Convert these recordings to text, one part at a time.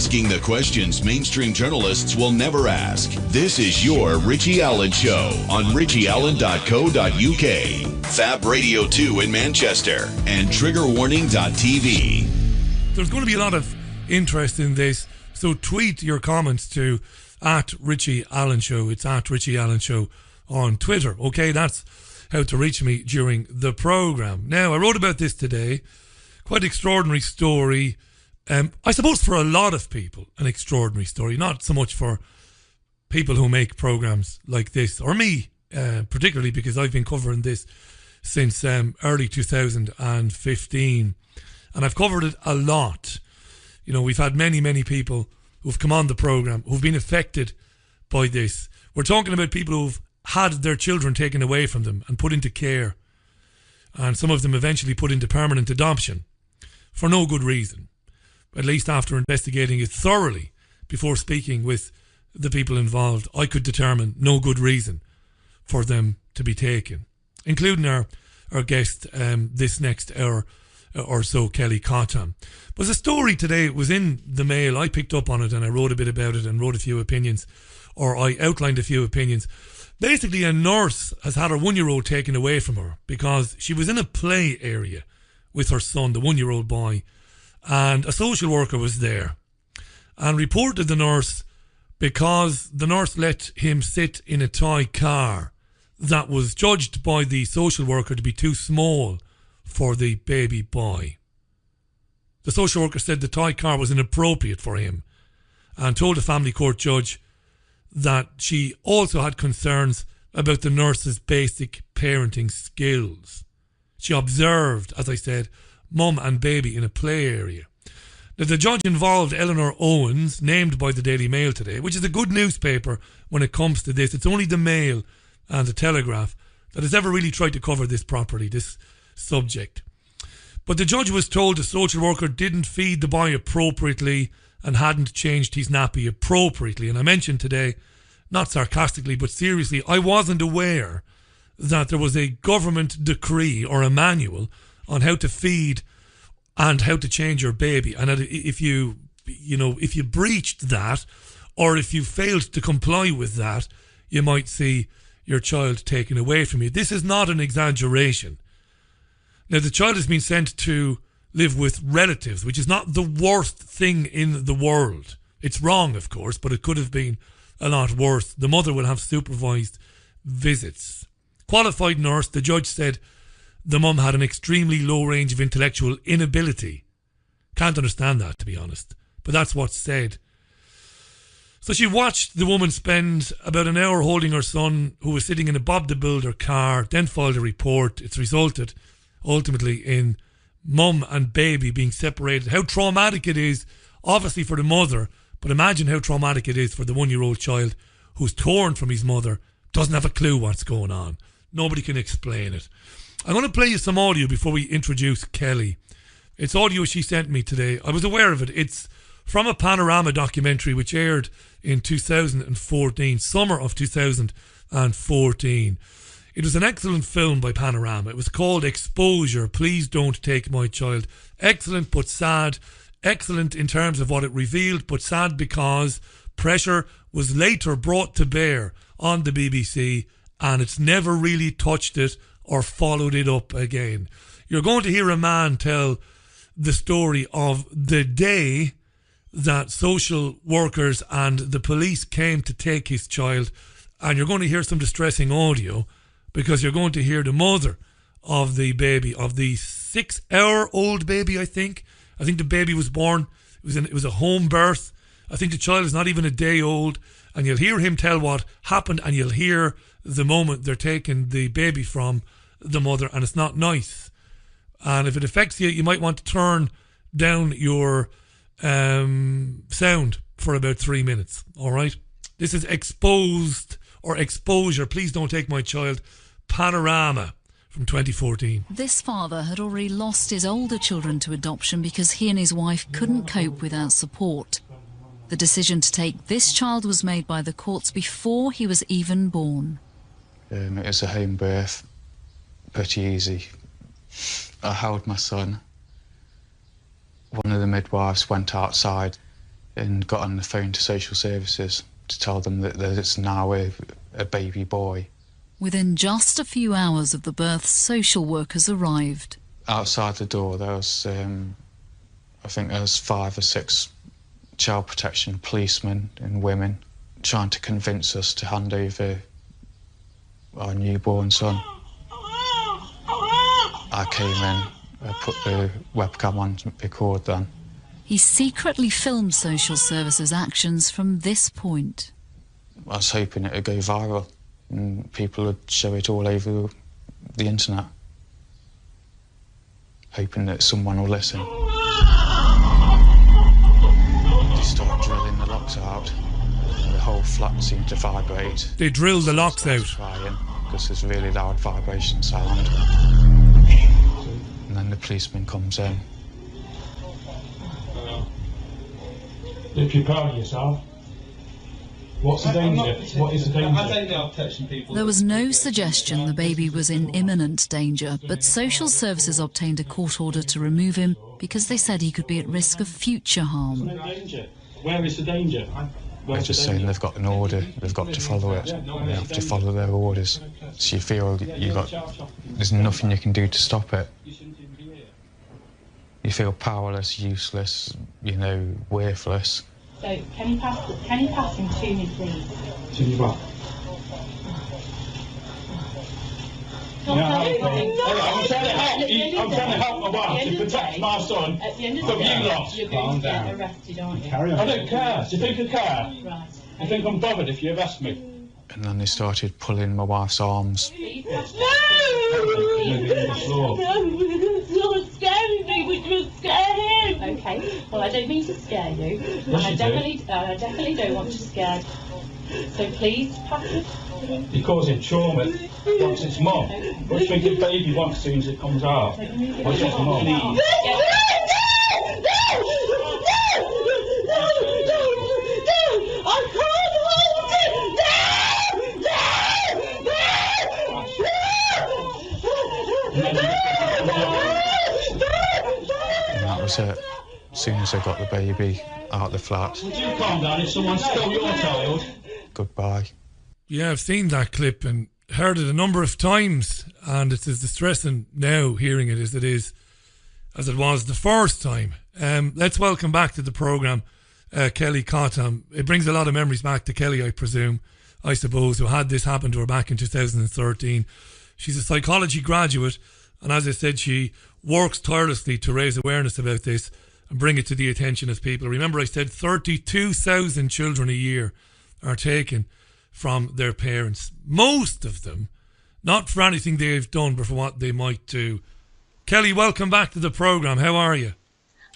asking the questions mainstream journalists will never ask. This is your Richie Allen Show on richieallen.co.uk, Fab Radio 2 in Manchester, and triggerwarning.tv. There's going to be a lot of interest in this, so tweet your comments to @Richie Allen Show. It's @Richie Allen Show on Twitter. Okay, that's how to reach me during the programme. Now, I wrote about this today. Quite extraordinary story. I suppose for a lot of people, an extraordinary story. Not so much for people who make programmes like this, or me, particularly because I've been covering this since early 2015. And I've covered it a lot. You know, we've had many, many people who've come on the programme who've been affected by this. We're talking about people who've had their children taken away from them and put into care. And some of them eventually put into permanent adoption for no good reason. At least after investigating it thoroughly before speaking with the people involved, I could determine no good reason for them to be taken, including our guest this next hour or so, Kelly Cotton. But the story today was in the Mail. I picked up on it and I wrote a bit about it and wrote a few opinions, or I outlined a few opinions. Basically, a nurse has had her 1-year-old taken away from her because she was in a play area with her son, the 1-year-old boy, and a social worker was there and reported the nurse because the nurse let him sit in a toy car that was judged by the social worker to be too small for the baby boy. The social worker said the toy car was inappropriate for him and told the family court judge that she also had concerns about the nurse's basic parenting skills. She observed, as I said, mum and baby in a play area. Now, the judge involved Eleanor Owens, named by the Daily Mail today, which is a good newspaper when it comes to this. It's only the Mail and the Telegraph that has ever really tried to cover this properly, this subject. But the judge was told the social worker didn't feed the boy appropriately and hadn't changed his nappy appropriately. And I mentioned today, not sarcastically but seriously, I wasn't aware that there was a government decree or a manual on how to feed and how to change your baby. And if you breached that, or if you failed to comply with that, you might see your child taken away from you. This is not an exaggeration. Now, the child has been sent to live with relatives, which is not the worst thing in the world. It's wrong, of course, but it could have been a lot worse. The mother will have supervised visits. Qualified nurse, the judge said the mum had an extremely low range of intellectual inability. Can't understand that, to be honest, but that's what's said. So she watched the woman spend about an hour holding her son, who was sitting in a Bob the Builder car, then filed a report. It's resulted ultimately in mum and baby being separated. How traumatic it is, obviously, for the mother, but imagine how traumatic it is for the 1-year-old child who's torn from his mother, doesn't have a clue what's going on. Nobody can explain it. I'm going to play you some audio before we introduce Kelly. It's audio she sent me today. I was aware of it. It's from a Panorama documentary which aired in 2014, summer of 2014. It was an excellent film by Panorama. It was called Exposure, Please Don't Take My Child. Excellent but sad. Excellent in terms of what it revealed, but sad because pressure was later brought to bear on the BBC and it's never really touched it or followed it up again. You're going to hear a man tell the story of the day that social workers and the police came to take his child, and you're going to hear some distressing audio because you're going to hear the mother of the baby, of the 6-hour-old baby, I think. I think the baby was born, it was a home birth. I think the child is not even a day old, and you'll hear him tell what happened, and you'll hear the moment they're taking the baby from the mother, and it's not nice. And if it affects you, you might want to turn down your sound for about 3 minutes. All right, this is Exposed or Exposure, Please Don't Take My Child, Panorama from 2014. This father had already lost his older children to adoption because he and his wife couldn't cope without support. The decision to take this child was made by the courts before he was even born. It was a home birth, pretty easy. I held my son. One of the midwives went outside. and got on the phone to social services to tell them that there's now a baby boy. Within just a few hours of the birth, social workers arrived. Outside the door there was, I think there was 5 or 6 child protection policemen and women trying to convince us to hand over our newborn son. I came in, I put the webcam on to record then. He secretly filmed social services actions from this point. I was hoping it would go viral and people would show it all over the internet, hoping that someone will listen. They started drilling the locks out and the whole flat seemed to vibrate. They drilled the locks out? Crying because there's a really loud vibration sound. And then the policeman comes in. If you're proud of yourself, what's the danger? What is the danger? I don't know touching people. There was no suggestion the baby was in imminent danger, but social services obtained a court order to remove him because they said he could be at risk of future harm. No danger. Where is the danger? They're just saying they've got an order, they've got to follow it, they have to follow their orders. So you feel there's nothing you can do to stop it. You feel powerless, useless, worthless. So can you pass him to me, please? To you what? I'm trying to help my wife to protect my son At the end of from the you day, lot. you're going to get arrested, aren't you? I don't care. Do you think I care? Right. I think I'm bothered if you arrest me. And then they started pulling my wife's arms. Please pass No! You're scaring me, which will scare him. Okay, well, I don't mean to scare you. And I definitely don't want to scare you. So please pass it. You're causing trauma. What's its mum? What do you think the baby wants as soon as it comes out? What's its mum? And that was it. As soon as I got the baby out the flat. Would you calm down if someone stole your child? Goodbye. Yeah, I've seen that clip and heard it a number of times, and it's as distressing now hearing it as it is as it was the first time. Let's welcome back to the programme Kelly Cottam. It brings a lot of memories back to Kelly, I suppose, who had this happen to her back in 2013. She's a psychology graduate, and as I said, she works tirelessly to raise awareness about this and bring it to the attention of people. Remember, I said 32,000 children a year are taken from their parents. Most of them, not for anything they've done, but for what they might do. Kelly, welcome back to the programme. How are you?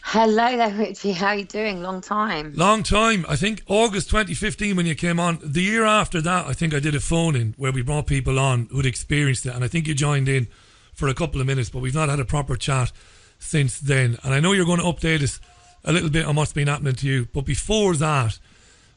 Hello there, Richie. How are you doing? Long time. Long time. I think August 2015 when you came on. The year after that, I think I did a phone-in where we brought people on who'd experienced it, and I think you joined in for a couple of minutes, but we've not had a proper chat since then. And I know you're going to update us a little bit on what's been happening to you, but before that,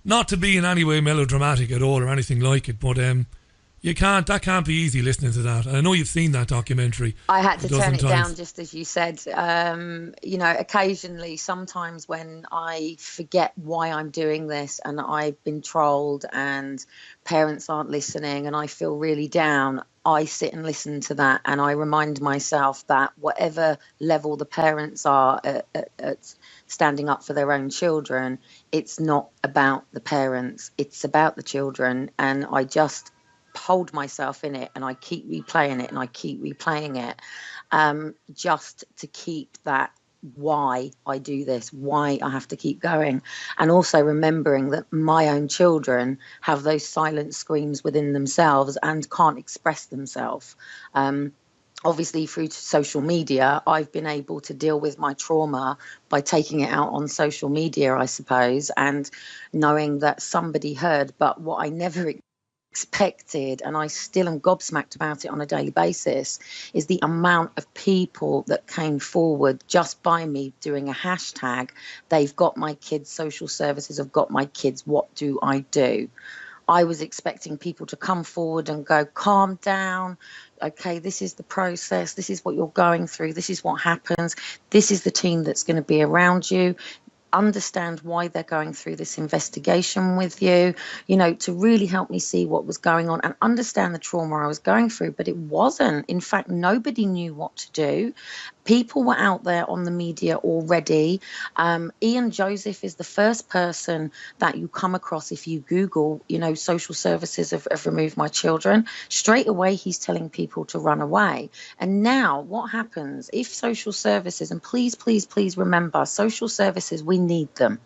not to be in any way melodramatic at all or anything like it, but that can't be easy listening to that. And I know you've seen that documentary. I had to turn it times. down, just as you said. Occasionally, sometimes when I forget why I'm doing this and I've been trolled and parents aren't listening and I feel really down, I sit and listen to that and I remind myself that whatever level the parents are at standing up for their own children, it's not about the parents, it's about the children. And I just hold myself in it and I keep replaying it and I keep replaying it, just to keep that why I do this, why I have to keep going. And also remembering that my own children have those silent screams within themselves and can't express themselves. Obviously, through social media, I've been able to deal with my trauma by taking it out on social media, I suppose, and knowing that somebody heard. But what I never expected, and I still am gobsmacked about it on a daily basis, is the amount of people that came forward just by me doing a hashtag. They've got my kids, social services have got my kids, what do I do? I was expecting people to come forward and go, calm down. Okay, this is the process. This is what you're going through. This is what happens. This is the team that's going to be around you. understand why they're going through this investigation with you, to really help me see what was going on and understand the trauma I was going through. But it wasn't. In fact, nobody knew what to do. People were out there on the media already. Ian Joseph is the first person that you come across if you Google, social services have removed my children. Straight away, he's telling people to run away. And now what happens if social services, and please, please, please remember, social services, we need them.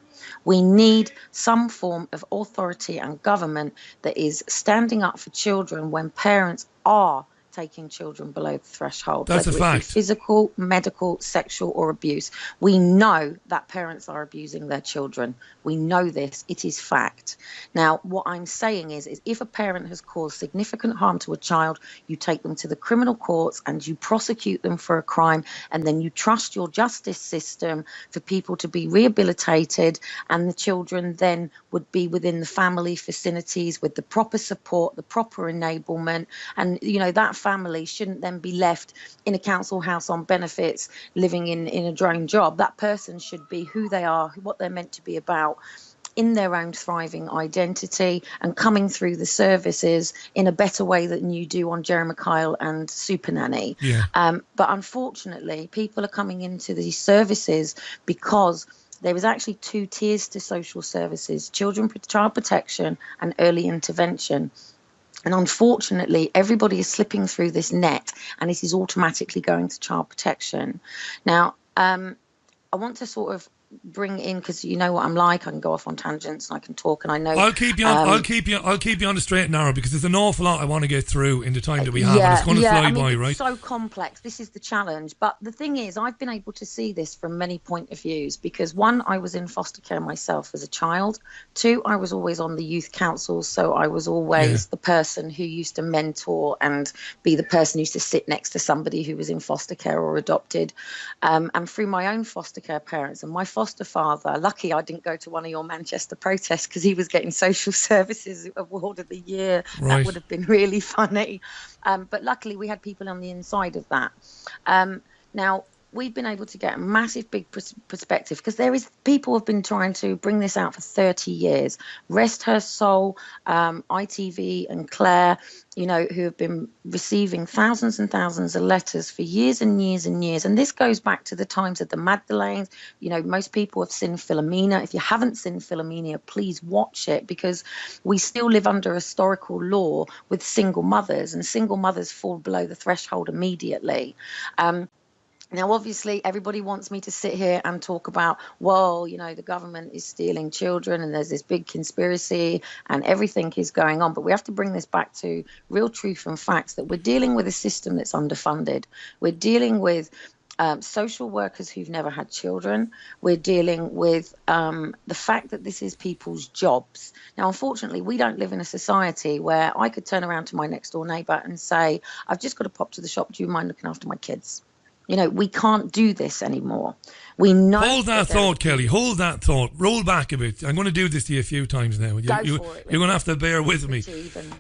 We need some form of authority and government that is standing up for children when parents are taking children below the threshold. That's a fact. Whether it be physical, medical, sexual or abuse. We know that parents are abusing their children. We know this. It is fact. Now, what I'm saying is if a parent has caused significant harm to a child, you take them to the criminal courts and you prosecute them for a crime, and then you trust your justice system for people to be rehabilitated, and the children then would be within the family vicinities with the proper support, the proper enablement, and, that family shouldn't then be left in a council house on benefits, living in a drone job. That person should be who they are, what they're meant to be about, in their own thriving identity, and coming through the services in a better way than you do on Jeremy Kyle and Super Nanny. Yeah. But unfortunately, people are coming into these services because there was actually 2 tiers to social services: child protection and early intervention. And unfortunately, everybody is slipping through this net, and it is automatically going to child protection. Now, I want to sort of bring in, because you know what I'm like, I can go off on tangents and I can talk, and I know I'll keep you on the straight and narrow, because there's an awful lot I want to get through in the time that we have, and it's going to fly by, right? It's so complex. This is the challenge. But the thing is, I've been able to see this from many point of views, because 1, I was in foster care myself as a child. 2, I was always on the youth council, so I was always the person who used to mentor and be the person who used to sit next to somebody who was in foster care or adopted. And through my own foster care parents and my foster father, lucky I didn't go to one of your Manchester protests, because he was getting social services award of the year. Right. That would have been really funny. But luckily we had people on the inside of that. Now, we've been able to get a massive big perspective, because people have been trying to bring this out for 30 years. Rest her soul, ITV and Claire, who have been receiving thousands and thousands of letters for years and years and years. And this goes back to the times of the Magdalenes. Most people have seen Philomena. If you haven't seen Philomena, please watch it, because we still live under historical law with single mothers, and single mothers fall below the threshold immediately. Now, obviously, everybody wants me to sit here and talk about, well, the government is stealing children and there's this big conspiracy and everything is going on. But we have to bring this back to real truth and facts, that we're dealing with a system that's underfunded. We're dealing with social workers who've never had children. We're dealing with the fact that this is people's jobs. Now, unfortunately, we don't live in a society where I could turn around to my next door neighbour and say, I've just got to pop to the shop. Do you mind looking after my kids? We can't do this anymore. We know. Hold that thought, Kelly. Hold that thought. Roll back a bit. I'm going to do this to you a few times now. You're going to have to bear with me.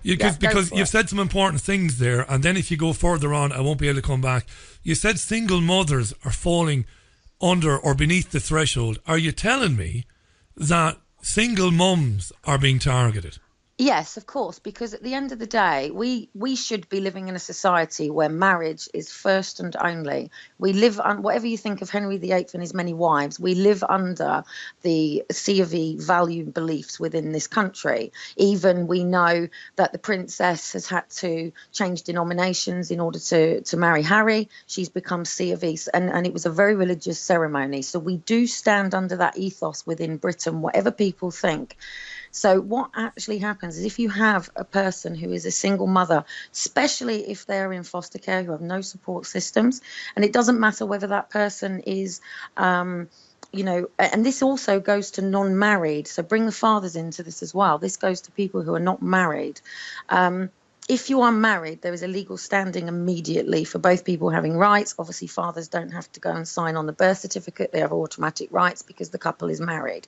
Because you've said some important things there, and then if you go further on, I won't be able to come back. You said single mothers are falling under or beneath the threshold. Are you telling me that single mums are being targeted? Yes, of course, because at the end of the day, we should be living in a society where marriage is first and only. We live on, whatever you think of Henry VIII and his many wives, we live under the C of E value beliefs within this country. Even we know that the princess has had to change denominations in order to marry Harry. She's become C of E, and it was a very religious ceremony. So we do stand under that ethos within Britain, whatever people think. So what actually happens is if you have a person who is a single mother, especially if they're in foster care, who have no support systems, and it doesn't matter whether that person is, and this also goes to non-married. So bring the fathers into this as well. This goes to people who are not married. if you are married, there is a legal standing immediately for both people having rights. Obviously, fathers don't have to go and sign on the birth certificate. They have automatic rights because the couple is married.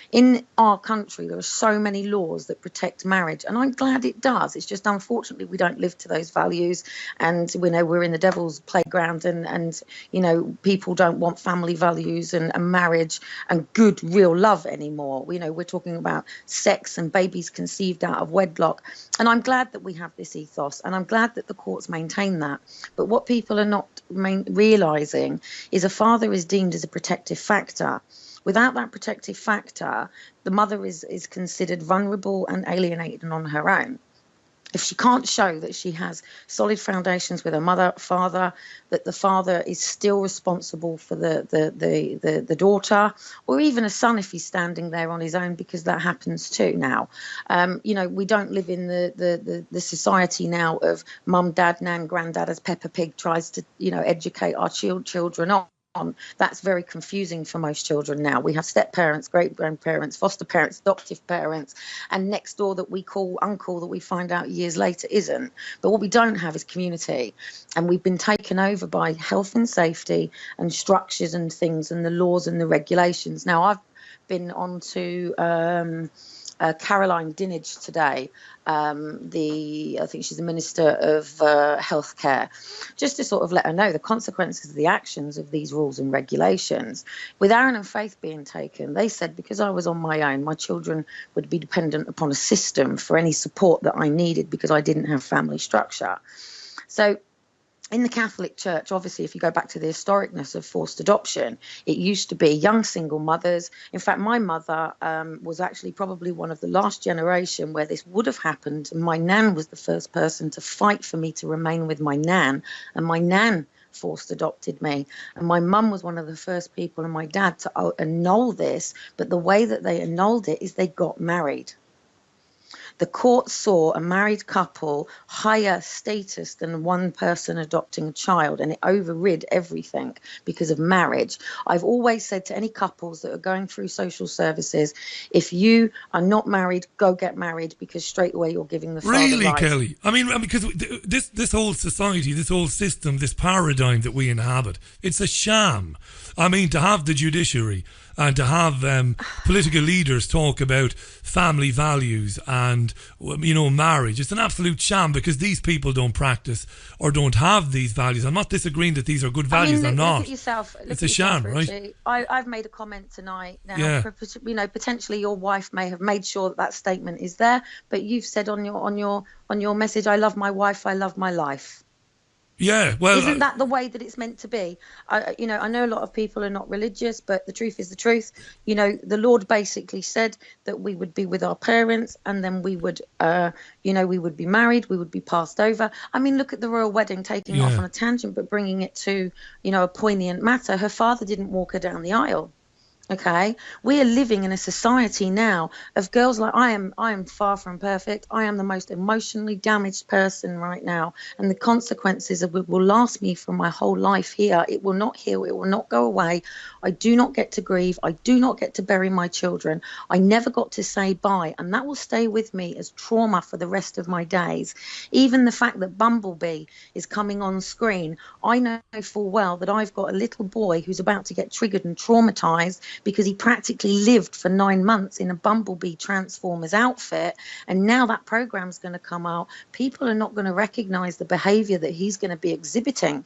In our country, there are so many laws that protect marriage, and I'm glad it does. It's just unfortunately we don't live to those values, and we know we're in the devil's playground, and people don't want family values and marriage and good real love anymore. We're talking about sex and babies conceived out of wedlock, and I'm glad that we have this ethos, and I'm glad that the courts maintain that. But what people are not realising is a father is deemed as a protective factor. Without that protective factor, the mother is considered vulnerable and alienated and on her own. If she can't show that she has solid foundations with her father, that the father is still responsible for the daughter, or even a son if he's standing there on his own, because that happens too now. We don't live in the society now of mum, dad, nan, granddad, as Peppa Pig tries to, educate our children on. That's very confusing for most children now. We have step parents, great grandparents, foster parents, adoptive parents, and next door that we call uncle that we find out years later isn't. But what we don't have is community, and we've been taken over by health and safety and structures and things and the laws and the regulations. Now, I've been on to Caroline Dinenage today, I think she's the Minister of Healthcare, just to sort of let her know the consequences of the actions of these rules and regulations. With Aaron and Faith being taken, they said because I was on my own, my children would be dependent upon a system for any support that I needed because I didn't have family structure. So in the Catholic Church, obviously, if you go back to the historicness of forced adoption, it used to be young single mothers. In fact, my mother was actually probably one of the last generation where this would have happened. My nan was the first person to fight for me to remain with my nan, and my nan forced adopted me. And my mum was one of the first people, and my dad, to annul this. But the way that they annulled it is they got married. The court saw a married couple higher status than one person adopting a child, and it overrid everything because of marriage. I've always said to any couples that are going through social services, if you are not married, go get married, because straight away you're giving the father Really, rights. Kelly? I mean, because this whole society, this whole system, this paradigm that we inhabit, it's a sham. I mean, to have the judiciary and to have political leaders talk about family values and, marriage, it's an absolute sham, because these people don't practice or don't have these values. I'm not disagreeing that these are good values. I'm not. Look at yourself. It's a sham, Richie. right? I've made a comment tonight. Now, Yeah. Potentially your wife may have made sure that statement is there, but you've said on your message, "I love my wife, I love my life." Yeah, well, isn't that the way that it's meant to be? I know a lot of people are not religious, but the truth is the truth. The Lord basically said that we would be with our parents, and then we would, we would be married, we would be passed over. I mean, look at the royal wedding, taking off on a tangent, but bringing it to, a poignant matter. Her father didn't walk her down the aisle. Okay, we are living in a society now of girls like I am far from perfect. I am the most emotionally damaged person right now, and the consequences of it will last me for my whole life here. It will not heal. It will not go away. I do not get to grieve. I do not get to bury my children. I never got to say bye, and that will stay with me as trauma for the rest of my days. Even the fact that Bumblebee is coming on screen, I know full well that I've got a little boy who's about to get triggered and traumatized because he practically lived for 9 months in a Bumblebee Transformers outfit, and now that program's going to come out. People are not going to recognize the behavior that he's going to be exhibiting.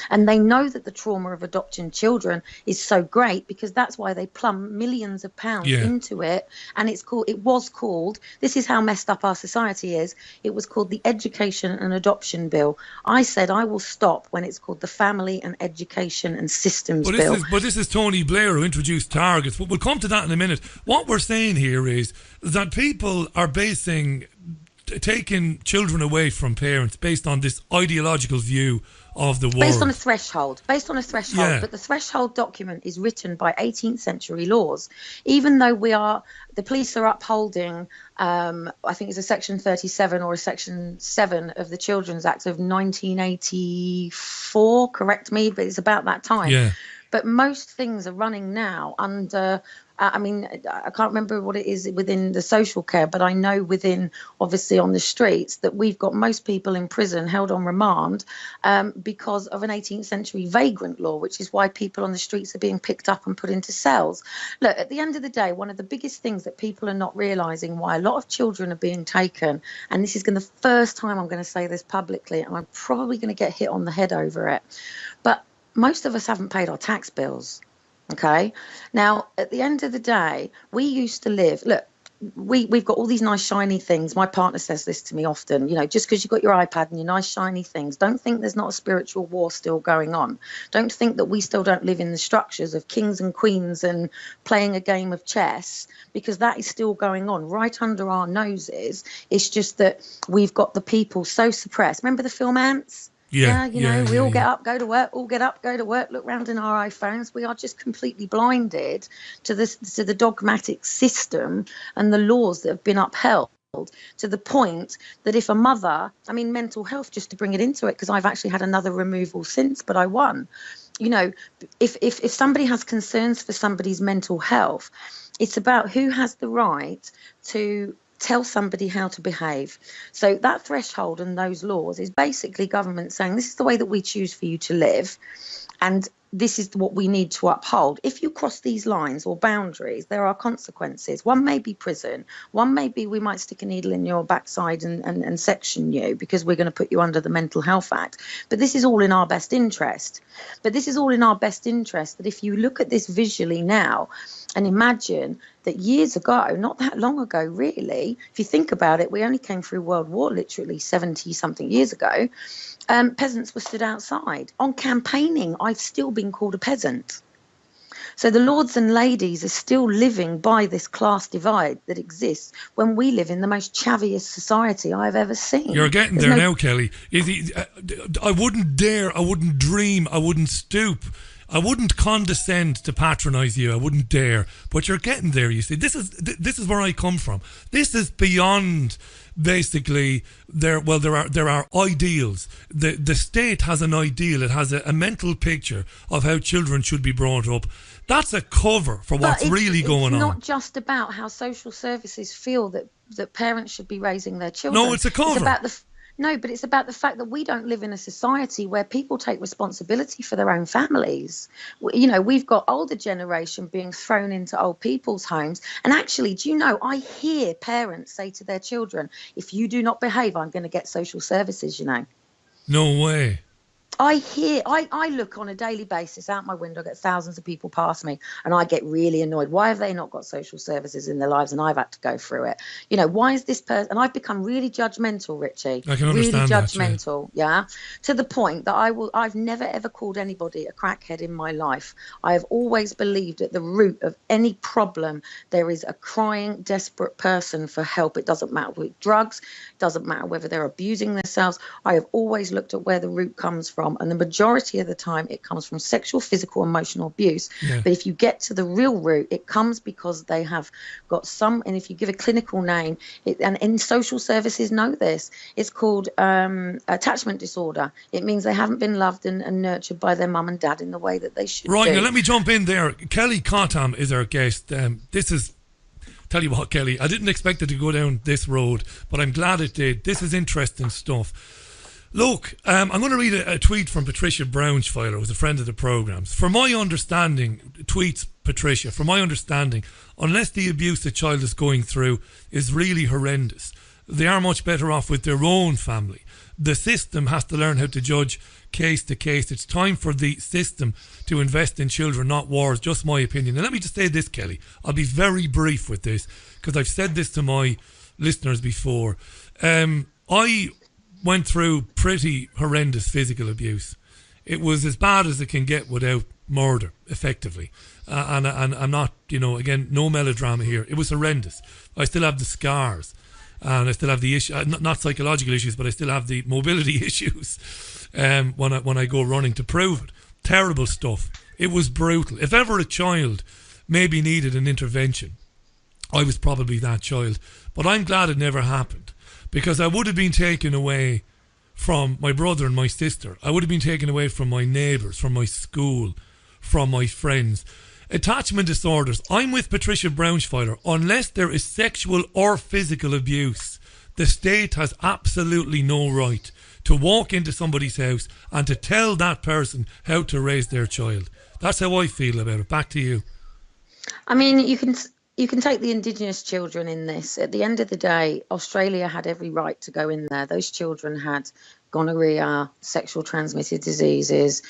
And they know that the trauma of adopting children is so great, because that's why they plumb millions of pounds into it. And it was called, this is how messed up our society is, it was called the Education and Adoption Bill. I said I will stop when it's called the Family and Education and Systems Bill. But this is Tony Blair who introduced targets. But we'll come to that in a minute. What we're saying here is that people are taking children away from parents based on this ideological view of the world. Based on a threshold. But the threshold document is written by 18th century laws. Even though the police are upholding, I think it's a section 37 or a section 7 of the Children's Act of 1984, correct me, but it's about that time. Yeah. But most things are running now under I mean, I can't remember what it is within the social care, but I know within, obviously on the streets, that we've got most people in prison held on remand because of an 18th century vagrant law, which is why people on the streets are being picked up and put into cells. Look, at the end of the day, one of the biggest things that people are not realising, why a lot of children are being taken, and this is the first time I'm going to say this publicly, and I'm probably going to get hit on the head over it, but most of us haven't paid our tax bills. Okay. Now, at the end of the day, we used to live, look, we've got all these nice shiny things. My partner says this to me often, you know, just because you've got your iPad and your nice shiny things, don't think there's not a spiritual war still going on. Don't think that we still don't live in the structures of kings and queens and playing a game of chess, because that is still going on right under our noses. It's just that we've got the people so suppressed. Remember the film Ants? Yeah, you know, we all get up, go to work, all get up, go to work, look round in our iPhones. We are just completely blinded to this, to the dogmatic system and the laws that have been upheld, to the point that if a mother, I mean, mental health, just to bring it into it, because I've actually had another removal since, but I won. You know, if somebody has concerns for somebody's mental health, it's about who has the right to tell somebody how to behave. So that threshold and those laws is basically government saying this is the way that we choose for you to live, and this is what we need to uphold. If you cross these lines or boundaries, there are consequences. One may be prison. One may be we might stick a needle in your backside and section you because we're going to put you under the Mental Health Act. But this is all in our best interest. But this is all in our best interest, that if you look at this visually now and imagine that years ago, not that long ago really, if you think about it, we only came through World War literally 70-something years ago, peasants were stood outside. On campaigning, I've still been called a peasant. So the lords and ladies are still living by this class divide that exists when we live in the most chaviest society I've ever seen. You're getting there now, Kelly. I wouldn't dare, I wouldn't dream, I wouldn't stoop, I wouldn't condescend to patronise you. I wouldn't dare. But you're getting there, you see. This is where I come from. This is beyond basically there are ideals. The state has an ideal. It has a mental picture of how children should be brought up. That's a cover for what's really going on. It's not just about how social services feel that parents should be raising their children. No, it's a cover. It's about No, but it's about the fact that we don't live in a society where people take responsibility for their own families. You know, we've got older generation being thrown into old people's homes. And actually, do you know, I hear parents say to their children, if you do not behave, I'm going to get social services, you know. No way. I look on a daily basis out my window, I get thousands of people pass me, and I get really annoyed. Why have they not got social services in their lives and I've had to go through it? You know, why is this person, and I've become really judgmental, Richie. I can understand really judgmental, yeah. To the point that I've never ever called anybody a crackhead in my life. I have always believed at the root of any problem there is a crying, desperate person for help. It doesn't matter with drugs, it doesn't matter whether they're abusing themselves. I have always looked at where the root comes from. And the majority of the time it comes from sexual, physical, emotional abuse. Yeah. But if you get to the real root, it comes because they have got some, and if you give a clinical name, and in social services know this, it's called attachment disorder. It means they haven't been loved and nurtured by their mum and dad in the way that they should. Right, now let me jump in there. Kelly Cottam is our guest. This is, tell you what, Kelly, I didn't expect it to go down this road, but I'm glad it did. This is interesting stuff. Look, I'm going to read a tweet from Patricia Braunschweiler, who's a friend of the program's. For my understanding, tweets Patricia, for my understanding, unless the abuse the child is going through is really horrendous, they are much better off with their own family. The system has to learn how to judge case to case. It's time for the system to invest in children, not wars. Just my opinion. And let me just say this, Kelly. I'll be very brief with this because I've said this to my listeners before. I went through pretty horrendous physical abuse. It was as bad as it can get without murder, effectively. And I'm not, you know, again, no melodrama here. It was horrendous. I still have the scars. And I still have the issue, not psychological issues, but I still have the mobility issues when I go running to prove it. Terrible stuff. It was brutal. If ever a child maybe needed an intervention, I was probably that child. But I'm glad it never happened. Because I would have been taken away from my brother and my sister. I would have been taken away from my neighbours, from my school, from my friends. attachment disorders. I'm with Patricia Braunschweiler. Unless there is sexual or physical abuse, the state has absolutely no right to walk into somebody's house and to tell that person how to raise their child. That's how I feel about it. Back to you. I mean, you can take the Indigenous children in this. At the end of the day, Australia had every right to go in there. Those children had gonorrhea, sexual transmitted diseases.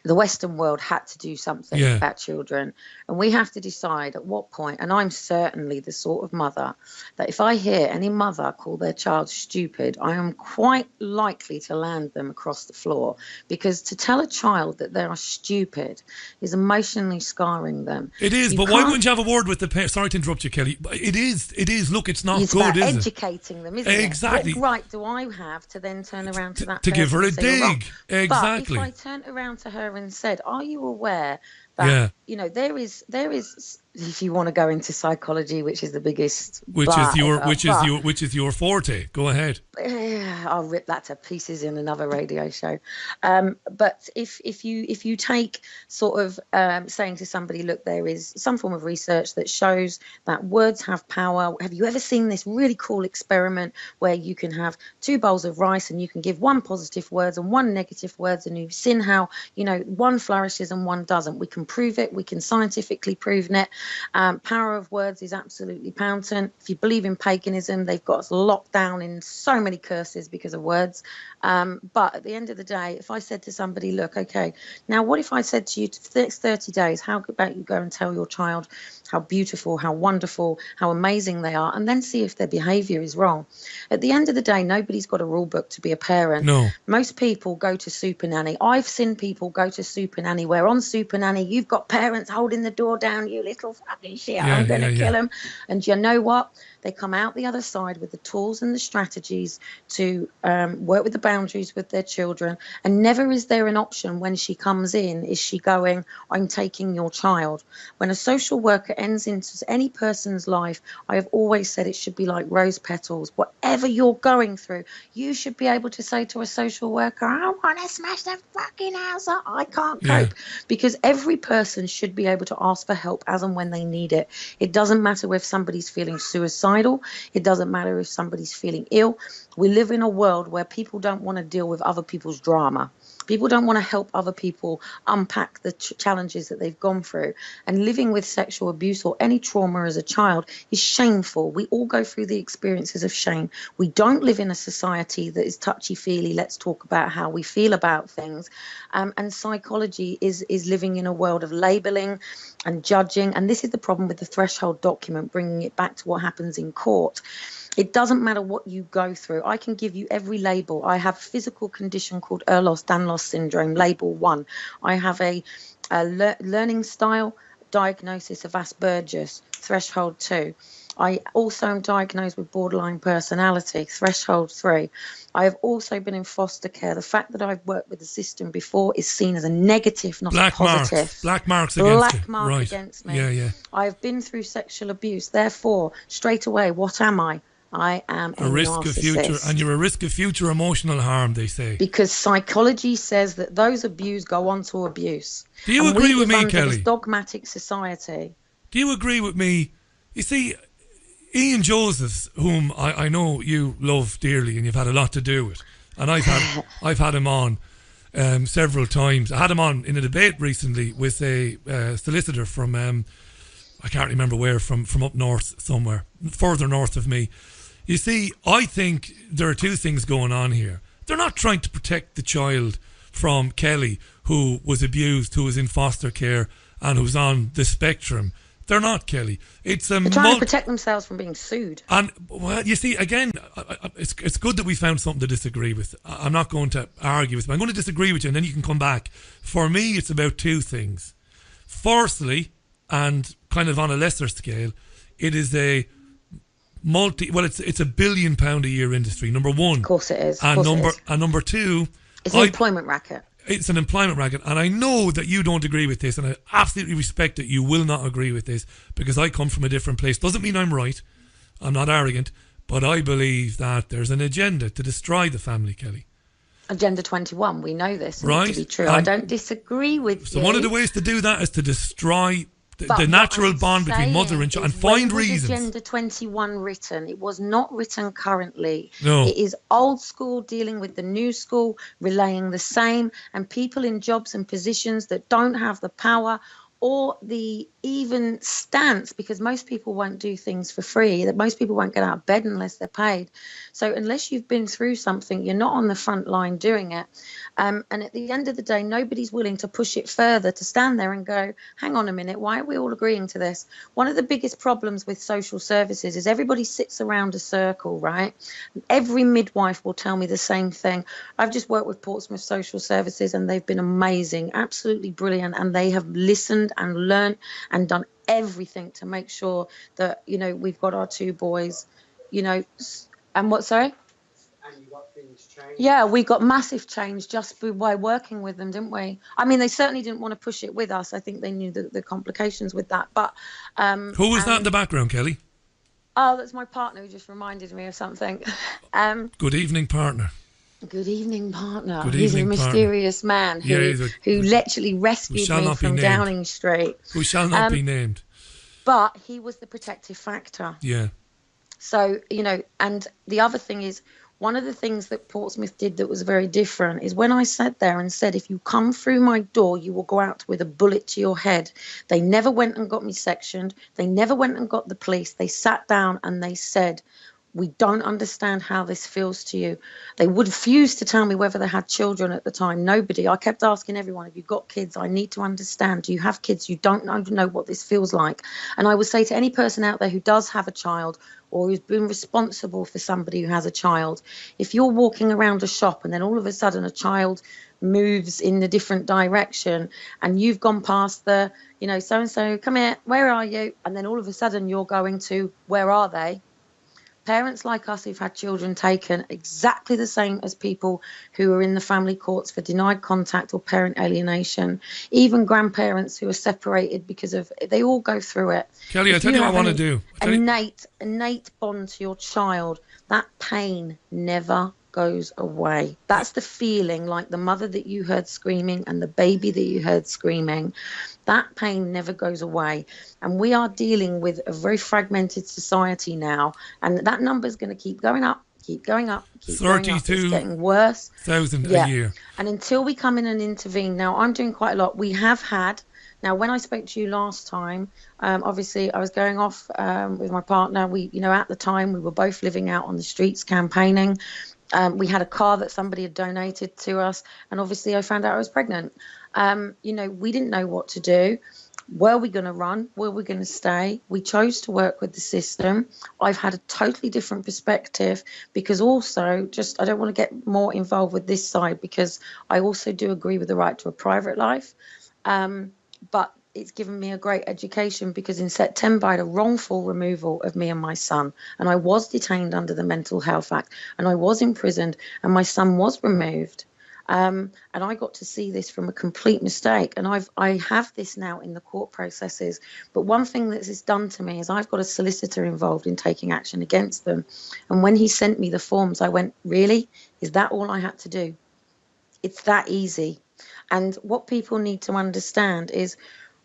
The Western world had to do something about children. And we have to decide at what point, and I'm certainly the sort of mother that if I hear any mother call their child stupid, I am quite likely to land them across the floor, because to tell a child that they are stupid is emotionally scarring them. It is, but why wouldn't you have a word with the parents? Sorry to interrupt you, Kelly. It is. Look, it's not it's good, about is educating them, isn't it? Exactly. What right do I have to then turn around to that to person give her a and say, "You're wrong"? dig? Exactly. But if I turned around to her and said, "Are you aware that there is, if you want to go into psychology, which is the biggest, which is your forte? Go ahead." I'll rip that to pieces in another radio show. But if you take sort of saying to somebody, look, there is some form of research that shows that words have power. Have you ever seen this really cool experiment where you can have 2 bowls of rice and you can give 1 positive words and 1 negative words, and you've seen how, one flourishes and 1 doesn't. We can prove it. We can scientifically prove it. Power of words is absolutely potent. If you believe in paganism, they've got us locked down in so many curses because of words. But at the end of the day, if I said to somebody, look, okay, now what if I said to you, for the next 30 days, how about you go and tell your child how beautiful, how wonderful, how amazing they are, and then see if their behaviour is wrong. At the end of the day, nobody's got a rule book to be a parent. No. Most people go to Super Nanny. I've seen people go to Super Nanny where on Super Nanny you've got parents holding the door down, you little fucking shit, I'm going to kill them. And you know what? They come out the other side with the tools and the strategies to work with the boundaries with their children. And never is there an option when she comes in, is she going, I'm taking your child. When a social worker ends into any person's life, I have always said it should be like rose petals. Whatever you're going through, you should be able to say to a social worker, I want to smash the fucking house up. I can't cope. Because every person should be able to ask for help as and when they need it. It doesn't matter if somebody's feeling suicidal. It doesn't matter if somebody's feeling ill. We live in a world where people don't want to deal with other people's drama. People don't want to help other people unpack the challenges that they've gone through. And living with sexual abuse or any trauma as a child is shameful. We all go through the experiences of shame. We don't live in a society that is touchy-feely. Let's talk about how we feel about things. And psychology is living in a world of labelling and judging. And this is the problem with the threshold document, bringing it back to what happens in court. It doesn't matter what you go through. I can give you every label. I have a physical condition called Ehlers-Danlos syndrome, label 1. I have a learning style diagnosis of Asperger's, threshold 2. I also am diagnosed with borderline personality, threshold 3. I have also been in foster care. The fact that I've worked with the system before is seen as a negative, not a positive. Black marks against me. Yeah. I've been through sexual abuse. Therefore, straight away, what am I? I am a risk narcissist. Of future, and you're a risk of future emotional harm, they say. Because psychology says that those abused go on to abuse. Do you agree with me, Kelly? This dogmatic society. Do you agree with me? You see, Ian Josephs, whom I know you love dearly and you've had a lot to do with, and I've had him on several times. I had him on in a debate recently with a solicitor from I can't remember where, from up north somewhere, further north of me. You see, I think there are 2 things going on here. They're not trying to protect the child from Kelly, who was abused, who was in foster care, and who's on the spectrum. They're not, Kelly. They're trying to protect themselves from being sued. And, well, you see, again, it's good that we found something to disagree with. I'm not going to argue with you. I'm going to disagree with you, and then you can come back. For me, it's about 2 things. Firstly, and kind of on a lesser scale, it is a it's a £1 billion a year industry, number 1. Of course it is. And number 2, it's an employment racket. It's an employment racket, and I know that you don't agree with this, and I absolutely respect that you will not agree with this, because I come from a different place. Doesn't mean I'm right. I'm not arrogant, but I believe that there's an agenda to destroy the family, Kelly. Agenda 21, we know this right? To be true. I don't disagree with you. So one of the ways to do that is to destroy the natural bond between mother and child, and find reasons. Agenda 21 written? It was not written currently. No. It is old school dealing with the new school, relaying the same, and people in jobs and positions that don't have the power or the even stance, because most people won't do things for free, that most people won't get out of bed unless they're paid. So unless you've been through something, you're not on the front line doing it. And at the end of the day, nobody's willing to push it further, to stand there and go, hang on a minute, why are we all agreeing to this? One of the biggest problems with social services is everybody sits around a circle, right? Every midwife will tell me the same thing. I've just worked with Portsmouth Social Services and they've been amazing, absolutely brilliant. And they have listened and learned and done everything to make sure that, you know, we've got our two boys, you know, and what, sorry? And you got things changed. Yeah, we got massive change just by working with them, didn't we? I mean, they certainly didn't want to push it with us. I think they knew the complications with that. But who was that in the background, Kelly? Oh, that's my partner who just reminded me of something. Good evening, partner. Good evening, partner. Good He's evening, a mysterious man who literally rescued me from Downing Street. Who shall not be named. But he was the protective factor. Yeah. So, you know, and the other thing is, one of the things that Portsmouth did that was very different is when I sat there and said, if you come through my door, you will go out with a bullet to your head. They never went and got me sectioned. They never went and got the police. They sat down and they said, we don't understand how this feels to you. They would refuse to tell me whether they had children at the time. Nobody. I kept asking everyone, have you got kids? I need to understand. Do you have kids? You don't know what this feels like. And I would say to any person out there who does have a child or who's been responsible for somebody who has a child, if you're walking around a shop and then all of a sudden a child moves in a different direction and you've gone past the, you know, so-and-so, come here, where are you? And then all of a sudden you're going to, where are they? Parents like us who've had children taken, exactly the same as people who are in the family courts for denied contact or parent alienation, even grandparents who are separated because of, they all go through it. Kelly, I tell you what I want to do. Innate bond to your child, that pain never goes away. That's the feeling, like the mother that you heard screaming and the baby that you heard screaming. That pain never goes away. And we are dealing with a very fragmented society now, and that number is going to keep going up, keep going up, keep going up. It's getting worse. 32,000 a year. And until we come in and intervene, now I'm doing quite a lot. We have had, now when I spoke to you last time, obviously I was going off with my partner. We, you know, at the time we were both living out on the streets campaigning. We had a car that somebody had donated to us, and obviously I found out I was pregnant. You know, we didn't know what to do. Were we going to run? Were we going to stay? We chose to work with the system. I've had a totally different perspective because also, just I don't want to get more involved with this side because I also do agree with the right to a private life. But it's given me a great education because in September I had a wrongful removal of me and my son, and I was detained under the Mental Health Act, and I was imprisoned, and my son was removed. And I got to see this from a complete mistake, and I have this now in the court processes. But one thing that this done to me is I've got a solicitor involved in taking action against them. And when he sent me the forms, I went, really? Is that all I had to do? It's that easy. And what people need to understand is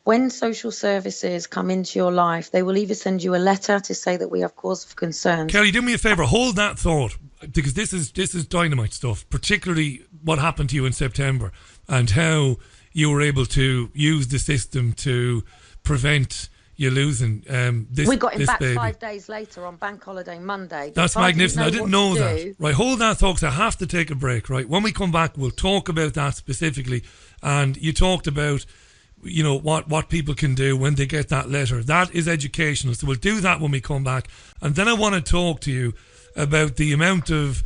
when social services come into your life, they will either send you a letter to say that we have cause for concern. Kelly, do me a favour, hold that thought, because this is dynamite stuff, particularly what happened to you in September and how you were able to use the system to prevent you losing this. We got him back baby 5 days later on Bank Holiday Monday. That's magnificent. I didn't know that. Right, hold that thought, 'cause I have to take a break. Right, when we come back, we'll talk about that specifically. And you talked about, you know, what people can do when they get that letter. That is educational. So we'll do that when we come back. And then I want to talk to you about the amount of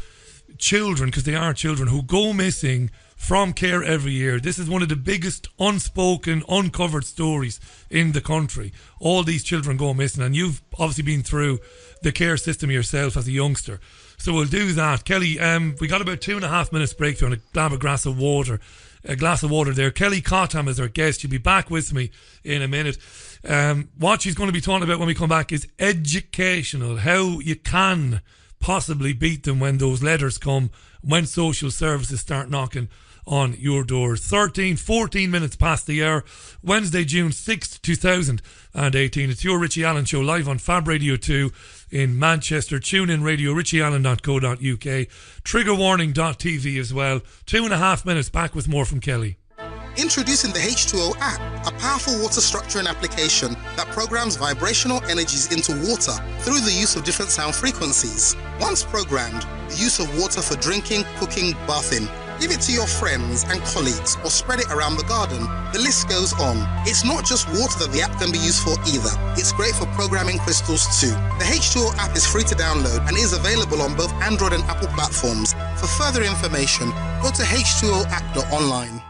children, because they are children, who go missing from care every year. This is one of the biggest unspoken, uncovered stories in the country. All these children go missing, and you've obviously been through the care system yourself as a youngster. So we'll do that. Kelly, we got about 2.5 minutes breakthrough and grab a glass of water. A glass of water there. Kelly Cottam is our guest. She'll be back with me in a minute. What she's going to be talking about when we come back is educational, how you can possibly beat them when those letters come, when social services start knocking on your doors. 14 minutes past the hour, Wednesday, June 6th, 2018. It's your Richie Allen Show live on Fab Radio 2 in Manchester. Tune in radio, richieallen.co.uk, triggerwarning.tv as well. 2.5 minutes, back with more from Kelly. Introducing the H2O app, a powerful water structuring application that programs vibrational energies into water through the use of different sound frequencies. Once programmed, the use of water for drinking, cooking, bathing. Give it to your friends and colleagues or spread it around the garden. The list goes on. It's not just water that the app can be used for either. It's great for programming crystals too. The H2O app is free to download and is available on both Android and Apple platforms. For further information, go to h2oapp.online.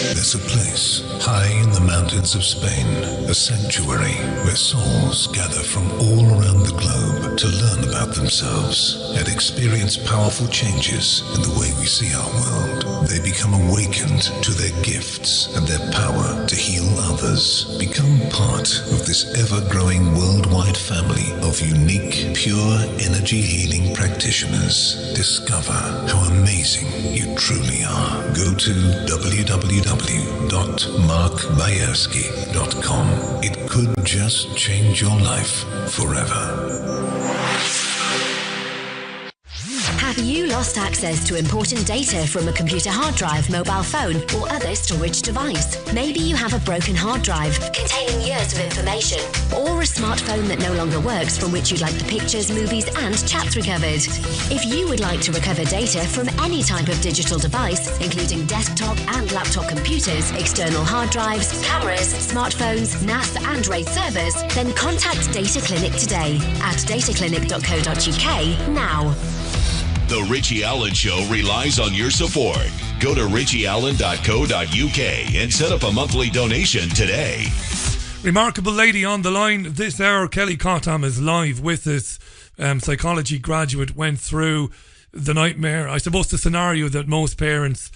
There's a place high in the mountains of Spain, a sanctuary where souls gather from all around the globe to learn about themselves and experience powerful changes in the way we see our world. They become awakened to their gifts and their power to heal others. Become part of this ever-growing worldwide family of unique, pure energy healing practitioners. Discover how amazing you truly are. Go to www.markbayerski.com. It could just change your life forever. Have you lost access to important data from a computer hard drive, mobile phone, or other storage device? Maybe you have a broken hard drive containing years of information, or a smartphone that no longer works from which you'd like the pictures, movies, and chats recovered. If you would like to recover data from any type of digital device, including desktop and laptop computers, external hard drives, cameras, smartphones, NAS, and RAID servers, then contact Data Clinic today at dataclinic.co.uk now. The Richie Allen Show relies on your support. Go to richieallen.co.uk and set up a monthly donation today. Remarkable lady on the line this hour. Kelly Cottam is live with us. Psychology graduate, went through the nightmare, I suppose the scenario that most parents,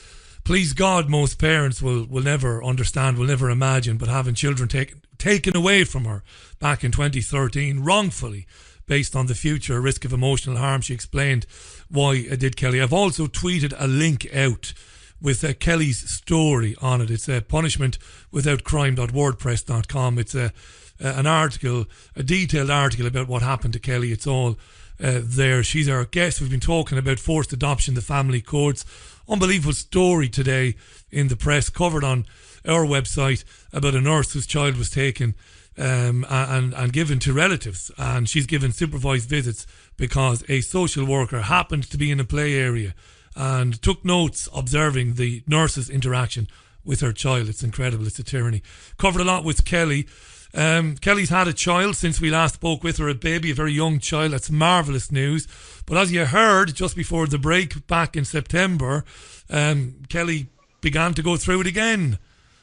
please God, most parents will never understand, will never imagine, but having children taken away from her back in 2013 wrongfully, based on the future risk of emotional harm. She explained why it did, Kelly. I've also tweeted a link out with Kelly's story on it. It's punishmentwithoutcrime.wordpress.com. It's an article, a detailed article about what happened to Kelly. It's all there. She's our guest. We've been talking about forced adoption, the family courts. Unbelievable story today in the press, covered on our website, about a nurse whose child was taken and given to relatives, and she's given supervised visits because a social worker happened to be in a play area and took notes observing the nurse's interaction with her child. It's incredible. It's a tyranny. Covered a lot with Kelly. Kelly's had a child since we last spoke with her, a baby, a very young child. That's marvellous news. But as you heard just before the break back in September, Kelly began to go through it again.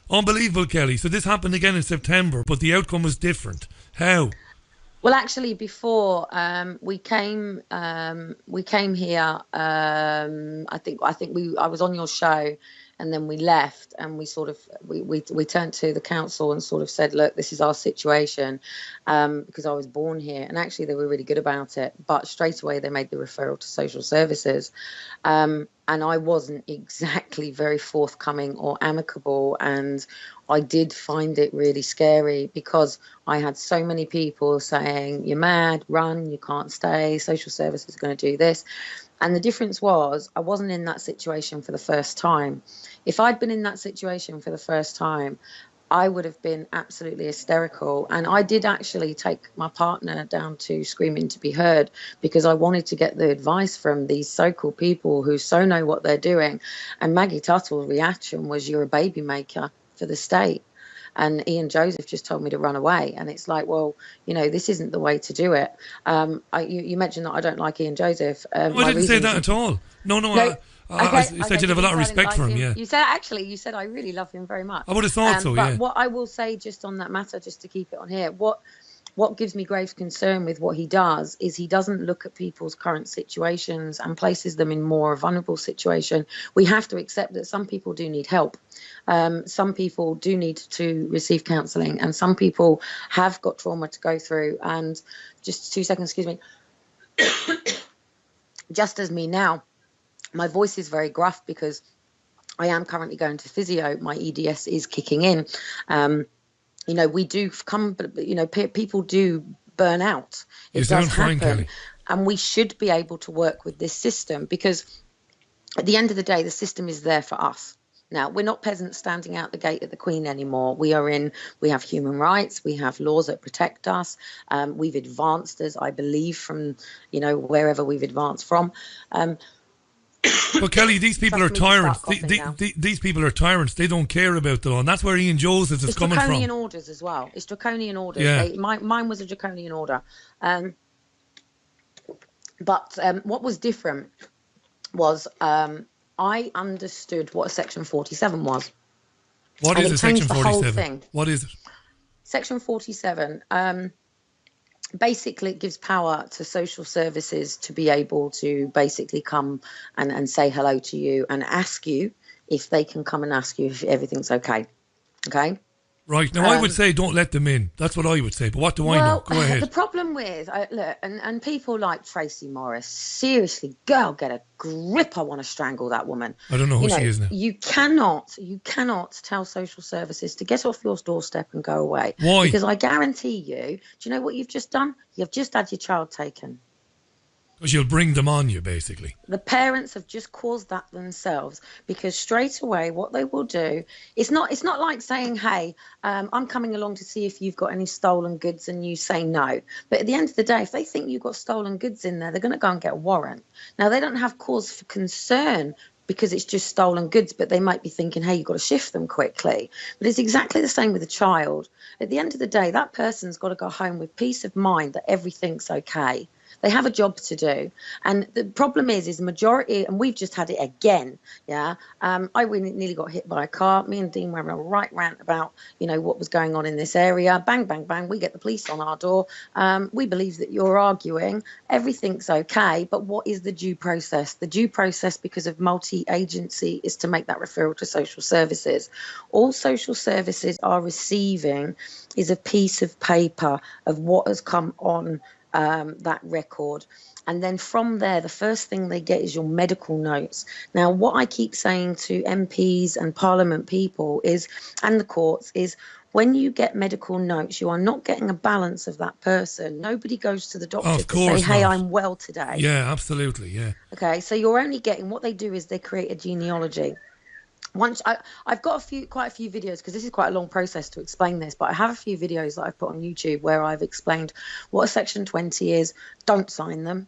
Unbelievable, Kelly. So this happened again in September, but the outcome was different. How? Well, actually, before we came here. I was on your show, and then we left, and we sort of we turned to the council and sort of said, look, this is our situation, because I was born here, and actually they were really good about it. But straight away they made the referral to social services. And I wasn't exactly very forthcoming or amicable, and I did find it really scary because I had so many people saying, you're mad, run, you can't stay, social services are going to do this. And the difference was I wasn't in that situation for the first time. If I'd been in that situation for the first time, I would have been absolutely hysterical. And I did actually take my partner down to Screaming to be Heard because I wanted to get the advice from these so-called people who so know what they're doing. And Maggie Tuttle's reaction was, you're a baby maker for the state. And Ian Joseph just told me to run away. And it's like, well, this isn't the way to do it. You mentioned that I don't like Ian Joseph. I didn't say that at all. No. I said you'd have a lot of respect for him, yeah. You said I really love him very much. I would have thought so, but yeah. What I will say just on that matter, just to keep it on here, what gives me grave concern with what he does is he doesn't look at people's current situations and places them in more vulnerable situation. We have to accept that some people do need help. Some people do need to receive counselling, and some people have got trauma to go through. And just 2 seconds, excuse me. Just as me now. My voice is very gruff because I am currently going to physio. My EDS is kicking in. We do come, but people do burn out. You It sound does fine, happen. Kelly. And we should be able to work with this system because at the end of the day, the system is there for us. Now, we're not peasants standing out the gate at the Queen anymore. We have human rights. We have laws that protect us. We've advanced, as I believe, from, wherever we've advanced from. But Kelly, these people are tyrants. These people are tyrants. They don't care about the law. And that's where Ian Joseph is coming from. It's draconian orders as well. It's draconian orders. Yeah. Mine was a draconian order. But what was different was I understood what a Section 47 was. What is a Section 47? Thing. What is it? Section 47, basically it gives power to social services to be able to basically come and say hello to you and ask you if they can come and ask you if everything's okay. Okay? Right. Now, I would say don't let them in. That's what I would say. But what do I know? Go ahead. The problem with, look, and people like Tracy Morris, seriously, girl, get a grip. I want to strangle that woman. I don't know who she is now. You cannot tell social services to get off your doorstep and go away. Why? Because I guarantee you, do you know what you've just done? You've just had your child taken. Because you'll bring them on you, basically. The parents have just caused that themselves because straight away what they will do, it's not like saying, hey, I'm coming along to see if you've got any stolen goods and you say no. But at the end of the day, if they think you've got stolen goods in there, they're going to go and get a warrant. Now, they don't have cause for concern because it's just stolen goods, but they might be thinking, hey, you've got to shift them quickly. But it's exactly the same with a child. At the end of the day, that person's got to go home with peace of mind that everything's okay. They have a job to do. And the problem is majority, and we've just had it again, yeah. I nearly got hit by a car. Me and Dean were having a right rant about, what was going on in this area. Bang, bang, bang. We get the police on our door. We believe that you're arguing. Everything's okay. But what is the due process? The due process, because of multi-agency, is to make that referral to social services. All social services are receiving is a piece of paper of what has come on that record. And then from there, the first thing they get is your medical notes. Now, what I keep saying to MPs and Parliament people and the courts is, when you get medical notes, you are not getting a balance of that person. Nobody goes to the doctor to say, hey, I'm well today. Yeah, absolutely, yeah. Okay, so you're only getting, what they do is they create a genealogy. I've got quite a few videos, because this is quite a long process to explain this, but I have a few videos that I've put on YouTube where I've explained what a Section 20 is. Don't sign them.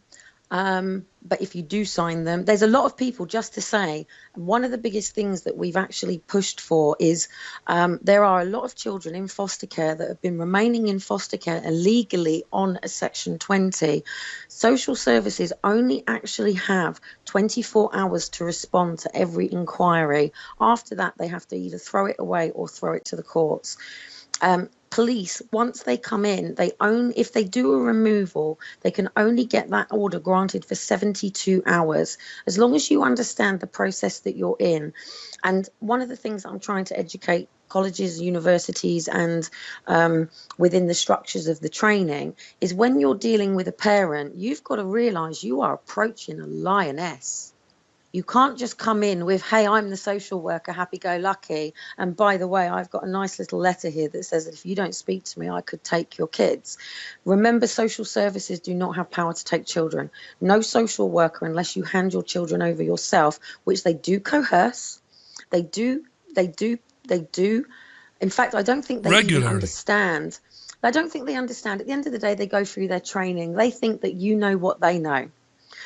But if you do sign them, there's a lot of people, just to say, one of the biggest things that we've actually pushed for is there are a lot of children in foster care that have been remaining in foster care illegally on a Section 20. Social services only actually have 24 hours to respond to every inquiry. After that, they have to either throw it away or throw it to the courts. Police, once they come in, if they do a removal, they can only get that order granted for 72 hours, as long as you understand the process that you're in. And one of the things I'm trying to educate colleges, universities, and within the structures of the training is, when you're dealing with a parent, you've got to realise you are approaching a lioness. You can't just come in with, hey, I'm the social worker, happy-go-lucky, and by the way, I've got a nice little letter here that says that if you don't speak to me, I could take your kids. Remember, social services do not have power to take children. No social worker, unless you hand your children over yourself, which they do coerce. They do. In fact, I don't think they even understand. I don't think they understand. At the end of the day, they go through their training. They think that you know what they know.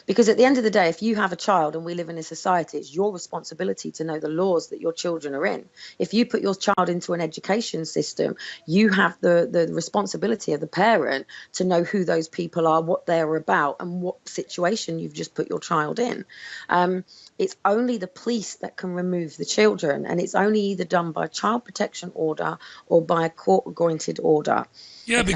Because at the end of the day, if you have a child and we live in a society, it's your responsibility to know the laws that your children are in. If you put your child into an education system, you have the responsibility of the parent to know who those people are, what they're about, and what situation you've just put your child in. It's only the police that can remove the children, and it's only either done by child protection order or by a court-granted order. Yeah, okay,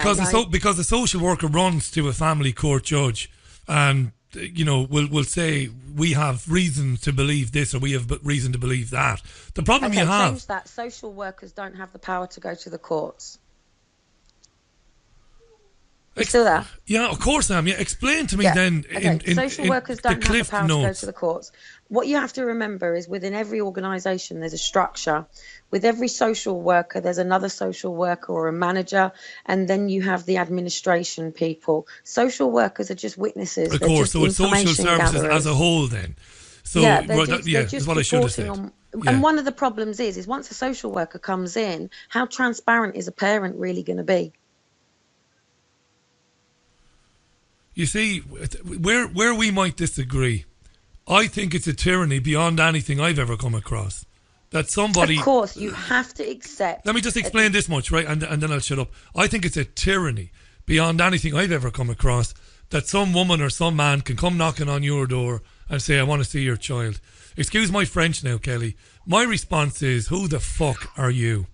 because the social worker runs to a family court judge and will say, we have reason to believe this, or we have reason to believe that. The problem you have... change that. Social workers don't have the power to go to the courts. You still there? Yeah, of course I am. Yeah, explain to me Yeah. then. Okay. Social workers don't have the power to go to the courts. What you have to remember is within every organisation there's a structure. With every social worker there's another social worker or a manager, and then you have the administration people. Social workers are just witnesses. Of They're course, just so it's social information services gatherers. as a whole then. So yeah, that's what I should have said. And one of the problems is once a social worker comes in, how transparent is a parent really going to be? You see, where we might disagree, I think it's a tyranny beyond anything I've ever come across. That somebody... Of course, you have to accept... Let me just explain this much, right? And then I'll shut up. I think it's a tyranny beyond anything I've ever come across that some woman or some man can come knocking on your door and say, I want to see your child. Excuse my French now, Kelly. My response is, who the fuck are you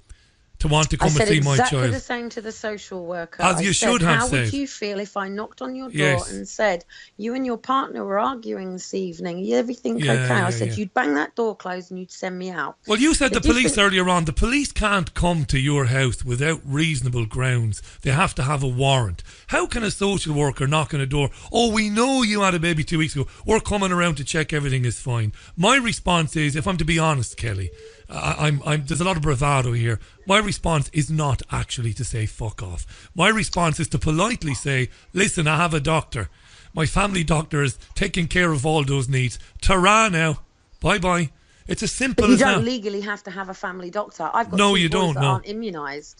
to want to come and see my child? I said exactly the same to the social worker. As you should have said. How would you feel if I knocked on your door and said, you and your partner were arguing this evening, everything okay? I said, you'd bang that door closed and you'd send me out. Well, you said the police earlier on. The police can't come to your house without reasonable grounds. They have to have a warrant. How can a social worker knock on a door? Oh, we know you had a baby 2 weeks ago. We're coming around to check everything is fine. My response is, if I'm to be honest, Kelly, there's a lot of bravado here. My response is not actually to say fuck off. My response is to politely say, listen, I have a doctor. My family doctor is taking care of all those needs. Ta-ra now. Bye-bye. It's as simple as that. You don't legally have to have a family doctor. I've got two boys that aren't immunised.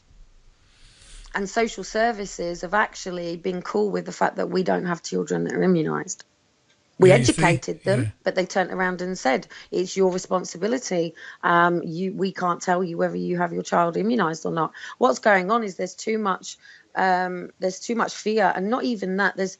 And social services have actually been cool with the fact that we don't have children that are immunised. We educated them, but they turned around and said, it's your responsibility. We can't tell you whether you have your child immunised or not. What's going on is there's too much fear, and not even that. There's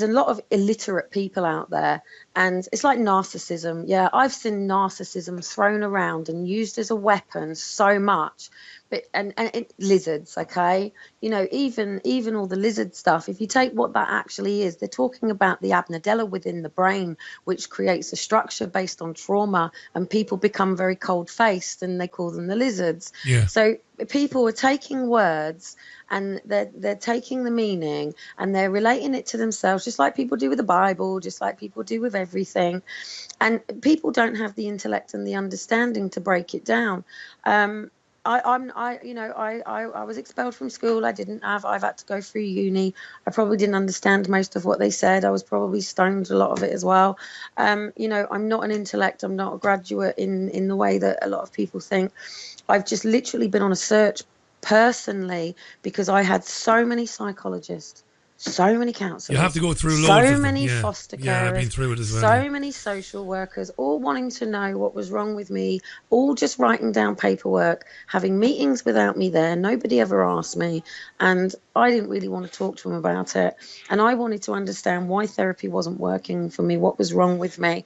a lot of illiterate people out there, and it's like narcissism. Yeah, I've seen narcissism thrown around and used as a weapon so much. But and lizards, okay, even all the lizard stuff. If you take what that actually is, they're talking about the amygdala within the brain, which creates a structure based on trauma, and people become very cold-faced, and they call them the lizards. Yeah. So people are taking words and they're taking the meaning and they're relating it to themselves, just like people do with the Bible, just like people do with everything. And people don't have the intellect and the understanding to break it down. I was expelled from school. I've had to go through uni. I probably didn't understand most of what they said. I was probably stoned a lot of it as well. I'm not an intellect. I'm not a graduate in the way that a lot of people think. I've just literally been on a search personally because I had so many psychologists, so many counsellors. You have to go through loads so of many them. foster carers. Yeah, I've been through it as well. So many social workers, all wanting to know what was wrong with me, all just writing down paperwork, having meetings without me there. Nobody ever asked me, and I didn't really want to talk to them about it. And I wanted to understand why therapy wasn't working for me, what was wrong with me.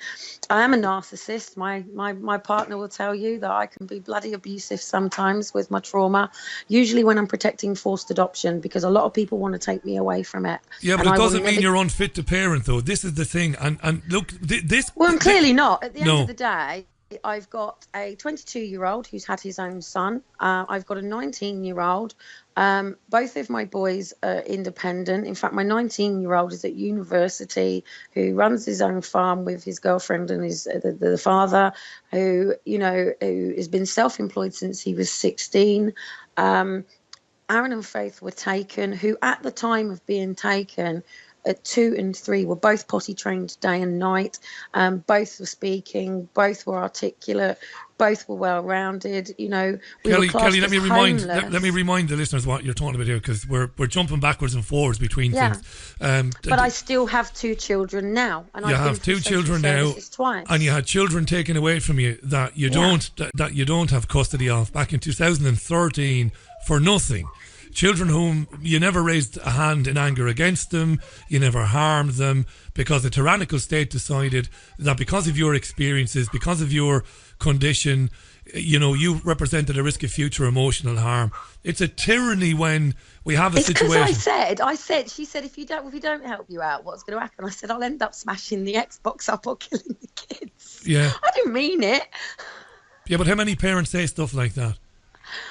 I am a narcissist. My partner will tell you that I can be bloody abusive sometimes with my trauma, usually when I'm protecting forced adoption, because a lot of people want to take me away from it. Yeah, but it doesn't mean you're unfit to parent, though. This is the thing. And look, this... Well, I'm clearly not. At the end of the day, I've got a 22-year-old who's had his own son. I've got a 19-year-old. Both of my boys are independent. In fact, my 19-year-old is at university, who runs his own farm with his girlfriend and the father, who has been self-employed since he was 16. Aaron and Faith were taken, who at the time of being taken, at 2 and 3, were both potty trained day and night. Both were speaking, both were articulate, both were well rounded. Kelly, let me remind the listeners what you're talking about here, because we're jumping backwards and forwards between things. But I still have 2 children now, and you have 2 children now, twice. And you had children taken away from you that you don't have custody of back in 2013 for nothing. Children whom you never raised a hand in anger against them, you never harmed them, because the tyrannical state decided that because of your experiences, because of your condition, you represented a risk of future emotional harm. It's a tyranny when we have a situation. She said, if you don't help you out, what's going to happen? I said, I'll end up smashing the Xbox up or killing the kids. Yeah. I didn't mean it. Yeah, but how many parents say stuff like that?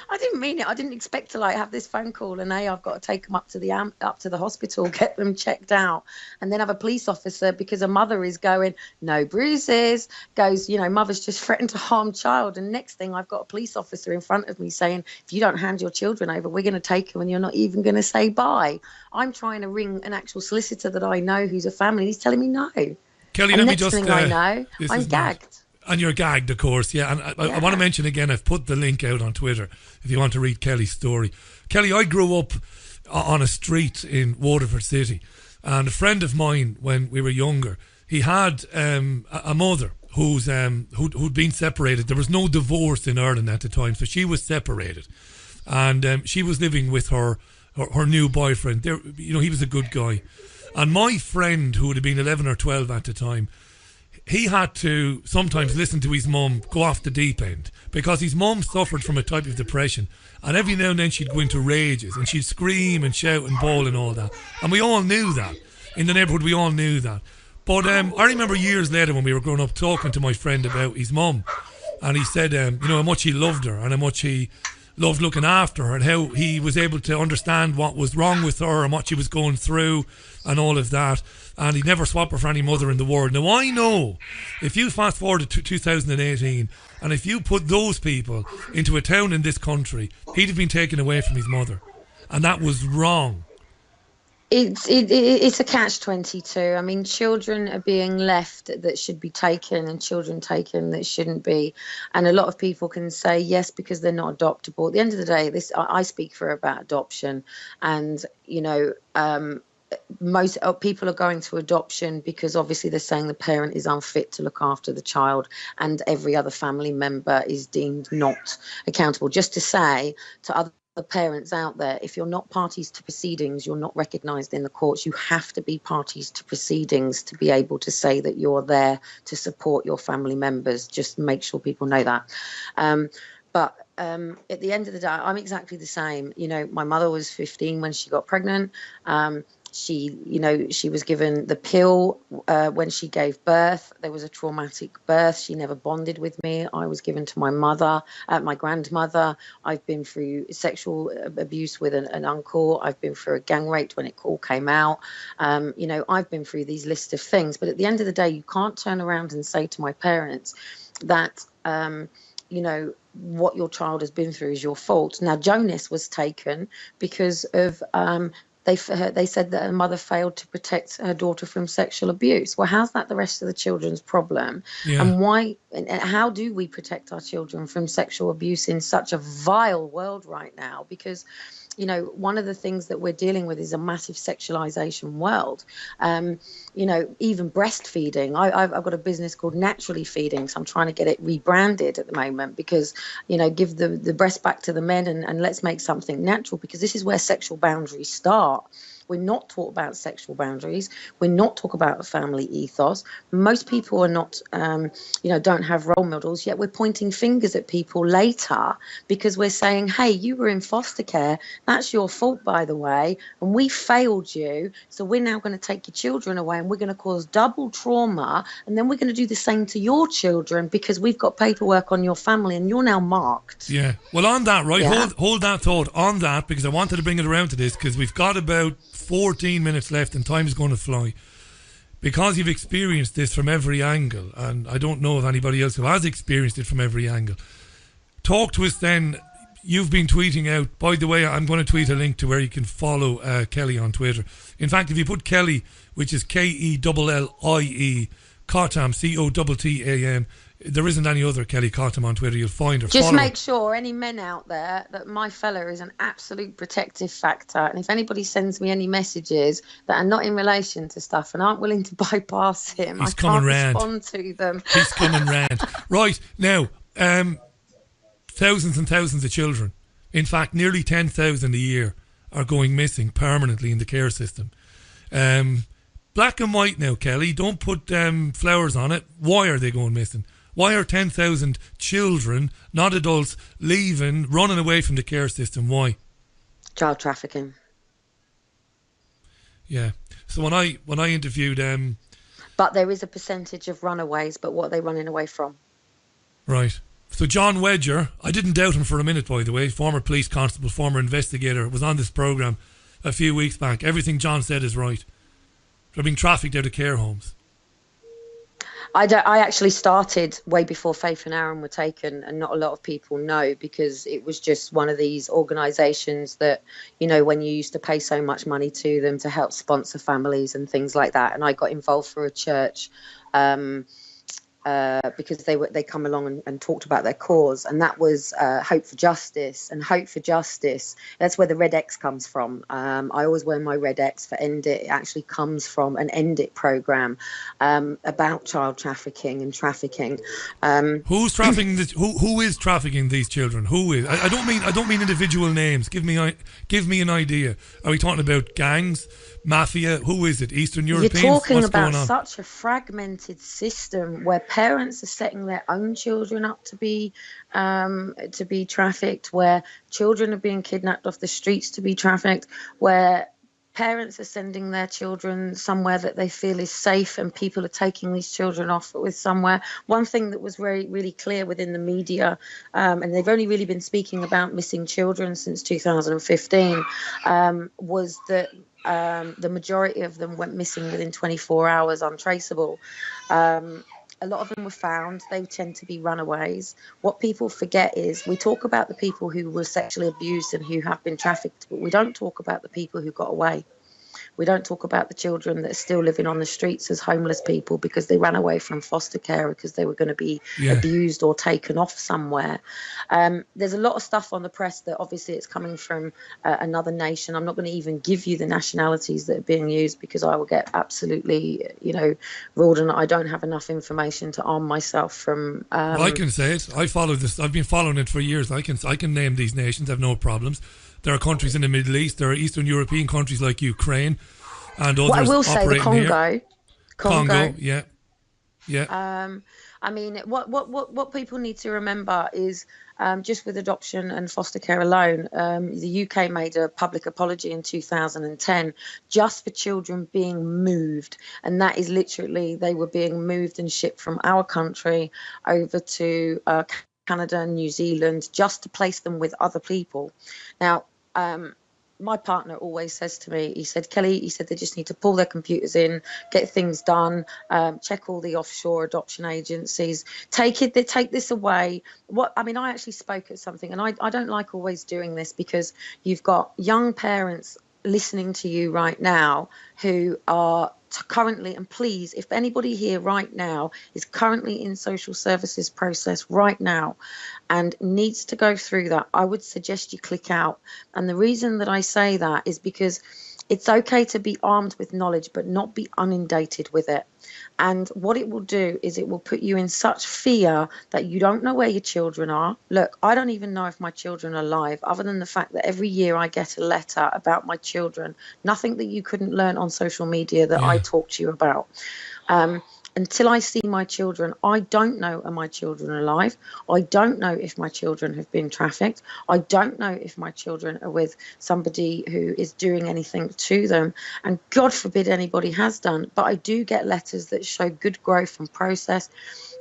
I didn't mean it. I didn't expect to like have this phone call and I've got to take them up to the hospital, get them checked out, and then have a police officer because a mother is going, no bruises, goes, mother's just threatened to harm child, and next thing I've got a police officer in front of me saying, if you don't hand your children over, we're going to take them and you're not even going to say bye. I'm trying to ring an actual solicitor that I know who's a family. He's telling me no. Kelly, and let me next just. thing I know, I'm gagged. And you're gagged, of course, yeah. And I want to mention again, I've put the link out on Twitter if you want to read Kelly's story. Kelly, I grew up on a street in Waterford City, and a friend of mine, when we were younger, he had a mother who'd been separated. There was no divorce in Ireland at the time, so she was separated, and she was living with her new boyfriend. He was a good guy, and my friend, who would have been 11 or 12 at the time, he had to sometimes listen to his mum go off the deep end because his mum suffered from a type of depression, and every now and then she'd go into rages and she'd scream and shout and bawl and all that, and we all knew that in the neighbourhood. We all knew that. But I remember years later when we were growing up talking to my friend about his mum, and he said how much he loved her and how much he loved looking after her, and how he was able to understand what was wrong with her and what she was going through and all of that, and he'd never swap her for any mother in the world. Now I know if you fast forward to 2018 and if you put those people into a town in this country, he'd have been taken away from his mother, and that was wrong. It's a catch-22. I mean, children are being left that should be taken and children taken that shouldn't be. And a lot of people can say yes because they're not adoptable. At the end of the day, I speak about adoption, and most people are going to adoption because obviously they're saying the parent is unfit to look after the child and every other family member is deemed not accountable. Just to say to other parents out there, if you're not parties to proceedings, you're not recognised in the courts. You have to be parties to proceedings to be able to say that you're there to support your family members. Just make sure people know that. But at the end of the day, I'm exactly the same. My mother was 15 when she got pregnant. She was given the pill when she gave birth. There was a traumatic birth. She never bonded with me. I was given to my mother, my grandmother. I've been through sexual abuse with an uncle. I've been through a gang rape when it all came out. I've been through these lists of things. But at the end of the day, you can't turn around and say to my parents that, what your child has been through is your fault. Now, Jonas was taken because of... They said that her mother failed to protect her daughter from sexual abuse. Well, how's that the rest of the children's problem? Yeah. And why? And how do we protect our children from sexual abuse in such a vile world right now? Because, one of the things that we're dealing with is a massive sexualization world. Even breastfeeding. I've got a business called Naturally Feeding, so I'm trying to get it rebranded at the moment because, give the breast back to the men and let's make something natural, because this is where sexual boundaries start. We're not taught about sexual boundaries. We're not taught about a family ethos. Most people are not, don't have role models, yet we're pointing fingers at people later because we're saying, hey, you were in foster care. That's your fault, by the way, and we failed you. So we're now going to take your children away and we're going to cause double trauma. And then we're going to do the same to your children because we've got paperwork on your family and you're now marked. Yeah. Well, on that, right, hold that thought on that, because I wanted to bring it around to this because we've got about 14 minutes left and time is going to fly. Because you've experienced this from every angle, and I don't know of anybody else who has experienced it from every angle, talk to us then. You've been tweeting out, by the way, I'm going to tweet a link to where you can follow Kelly on Twitter. In fact, if you put Kelly, which is Kellie, Cottam, Cottam, there isn't any other Kelly Cottam on Twitter, you'll find her. Just make sure, any men out there, that my fella is an absolute protective factor. And if anybody sends me any messages that are not in relation to stuff and aren't willing to bypass him, I can't respond to them. He's coming round. Right, now, thousands and thousands of children, in fact, nearly 10,000 a year, are going missing permanently in the care system. Black and white now, Kelly. Don't put flowers on it. Why are they going missing? Why are 10,000 children, not adults, leaving, running away from the care system? Why? Child trafficking. Yeah. So when I interviewed... But there is a percentage of runaways, but what are they running away from? Right. So John Wedger, I didn't doubt him for a minute, by the way, former police constable, former investigator, was on this programme a few weeks back. Everything John said is right. They're being trafficked out of care homes. I actually started way before Faith and Aaron were taken, and not a lot of people know, because it was just one of these organisations that, you know, when you used to pay so much money to them to help sponsor families and things like that. And I got involved for a church because they come along and talked about their cause, and that was Hope for Justice. And Hope for Justice, that's where the red X comes from. I always wear my red X for End It. It actually comes from an End It program about child trafficking and trafficking. Who's trafficking? Who is trafficking these children? Who is? I don't mean individual names. Give me an idea. Are we talking about gangs, mafia? Who is it? Eastern Europeans? You're talking What's about going on? such a fragmented system where parents are setting their own children up to be trafficked, where children are being kidnapped off the streets to be trafficked, where parents are sending their children somewhere that they feel is safe, and people are taking these children off with somewhere. One thing that was really clear within the media, and they've only really been speaking about missing children since 2015, was that the majority of them went missing within 24 hours, untraceable. A lot of them were found. They tend to be runaways. What people forget is we talk about the people who were sexually abused and who have been trafficked, but we don't talk about the people who got away. We don't talk about the children that are still living on the streets as homeless people because they ran away from foster care because they were going to be abused or taken off somewhere. There's a lot of stuff on the press that obviously it's coming from another nation. I'm not going to even give you the nationalities that are being used because I will get absolutely, ruled, and I don't have enough information to arm myself from. Well, I can say it. I follow this. I've been following it for years. I can name these nations. I have no problems. There are countries in the Middle East. There are Eastern European countries like Ukraine and others. Well, I will say the Congo. Congo, yeah. I mean, what people need to remember is just with adoption and foster care alone, the UK made a public apology in 2010 just for children being moved. And that is literally, they were being moved and shipped from our country over to Canada and New Zealand just to place them with other people. Now, my partner always says to me, he said, Kelly, he said, they just need to pull their computers in, get things done, check all the offshore adoption agencies, take this away. I actually spoke at something, and I don't like always doing this because you've got young parents listening to you right now who are currently, and please, if anybody here right now is currently in social services process right now and needs to go through that, I would suggest you click out. And the reason that I say that is because it's okay to be armed with knowledge, but not be inundated with it. And what it will do is it will put you in such fear that you don't know where your children are. Look, I don't even know if my children are alive, other than the fact that every year I get a letter about my children. Nothing that you couldn't learn on social media that I talk to you about. Until I see my children, I don't know are my children alive. I don't know if my children have been trafficked. I don't know if my children are with somebody who is doing anything to them. And God forbid anybody has done. But I do get letters that show good growth and process.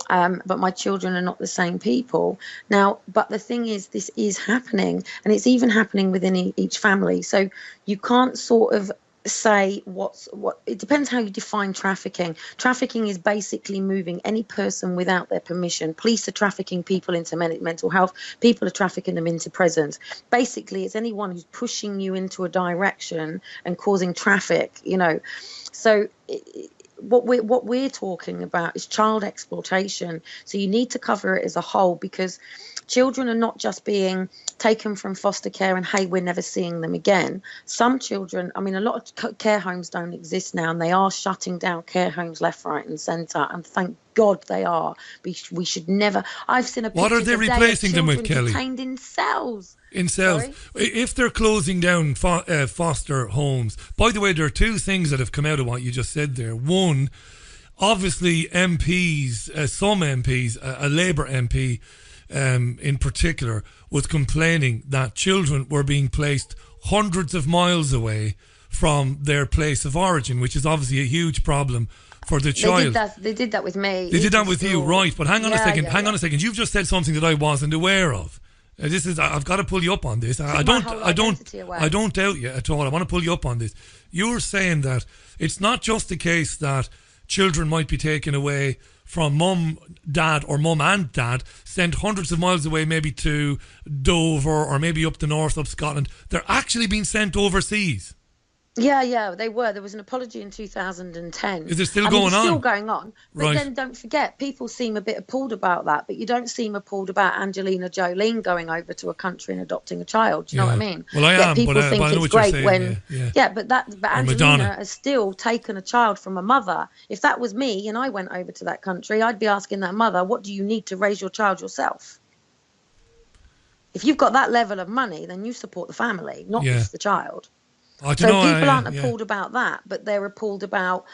But my children are not the same people. Now, but the thing is, this is happening. And it's even happening within each family. So you can't sort of say what it depends how you define trafficking. Trafficking is basically moving any person without their permission. Police are trafficking people into mental health. People are trafficking them into prisons. Basically, it's anyone who's pushing you into a direction and causing traffic, So what we're talking about is child exploitation. So you need to cover it as a whole, because children are not just being taken from foster care and, hey, we're never seeing them again. Some children, a lot of care homes don't exist now, and they are shutting down care homes left, right and centre, and thank God they are. We should never. I've seen a picture. What are they replacing them with, Kelly? Detained in cells. In cells. Sorry? If they're closing down foster homes, by the way, there are two things that have come out of what you just said there. One, obviously MPs, some MPs, a Labour MP in particular, was complaining that children were being placed hundreds of miles away from their place of origin, which is obviously a huge problem for the child. They did that with me. They did that with you, right? But hang on a second. Hang on a second. You've just said something that I wasn't aware of. I've got to pull you up on this. I don't doubt you at all. I want to pull you up on this. You're saying that it's not just the case that children might be taken away from mum, dad, or mum and dad, sent hundreds of miles away, maybe to Dover or maybe up the north, up Scotland. They're actually being sent overseas. Yeah, they were. There was an apology in 2010. Is it still going on? It's still going on. But right. Then don't forget, people seem a bit appalled about that, but you don't seem appalled about Angelina Jolie going over to a country and adopting a child. Do you know what I mean? Well, I am, people think but I know it's what great you're saying. when but Angelina has still taken a child from a mother. If that was me and I went over to that country, I'd be asking that mother, what do you need to raise your child yourself? If you've got that level of money, then you support the family, not just the child. So people aren't appalled about that, but they're appalled about,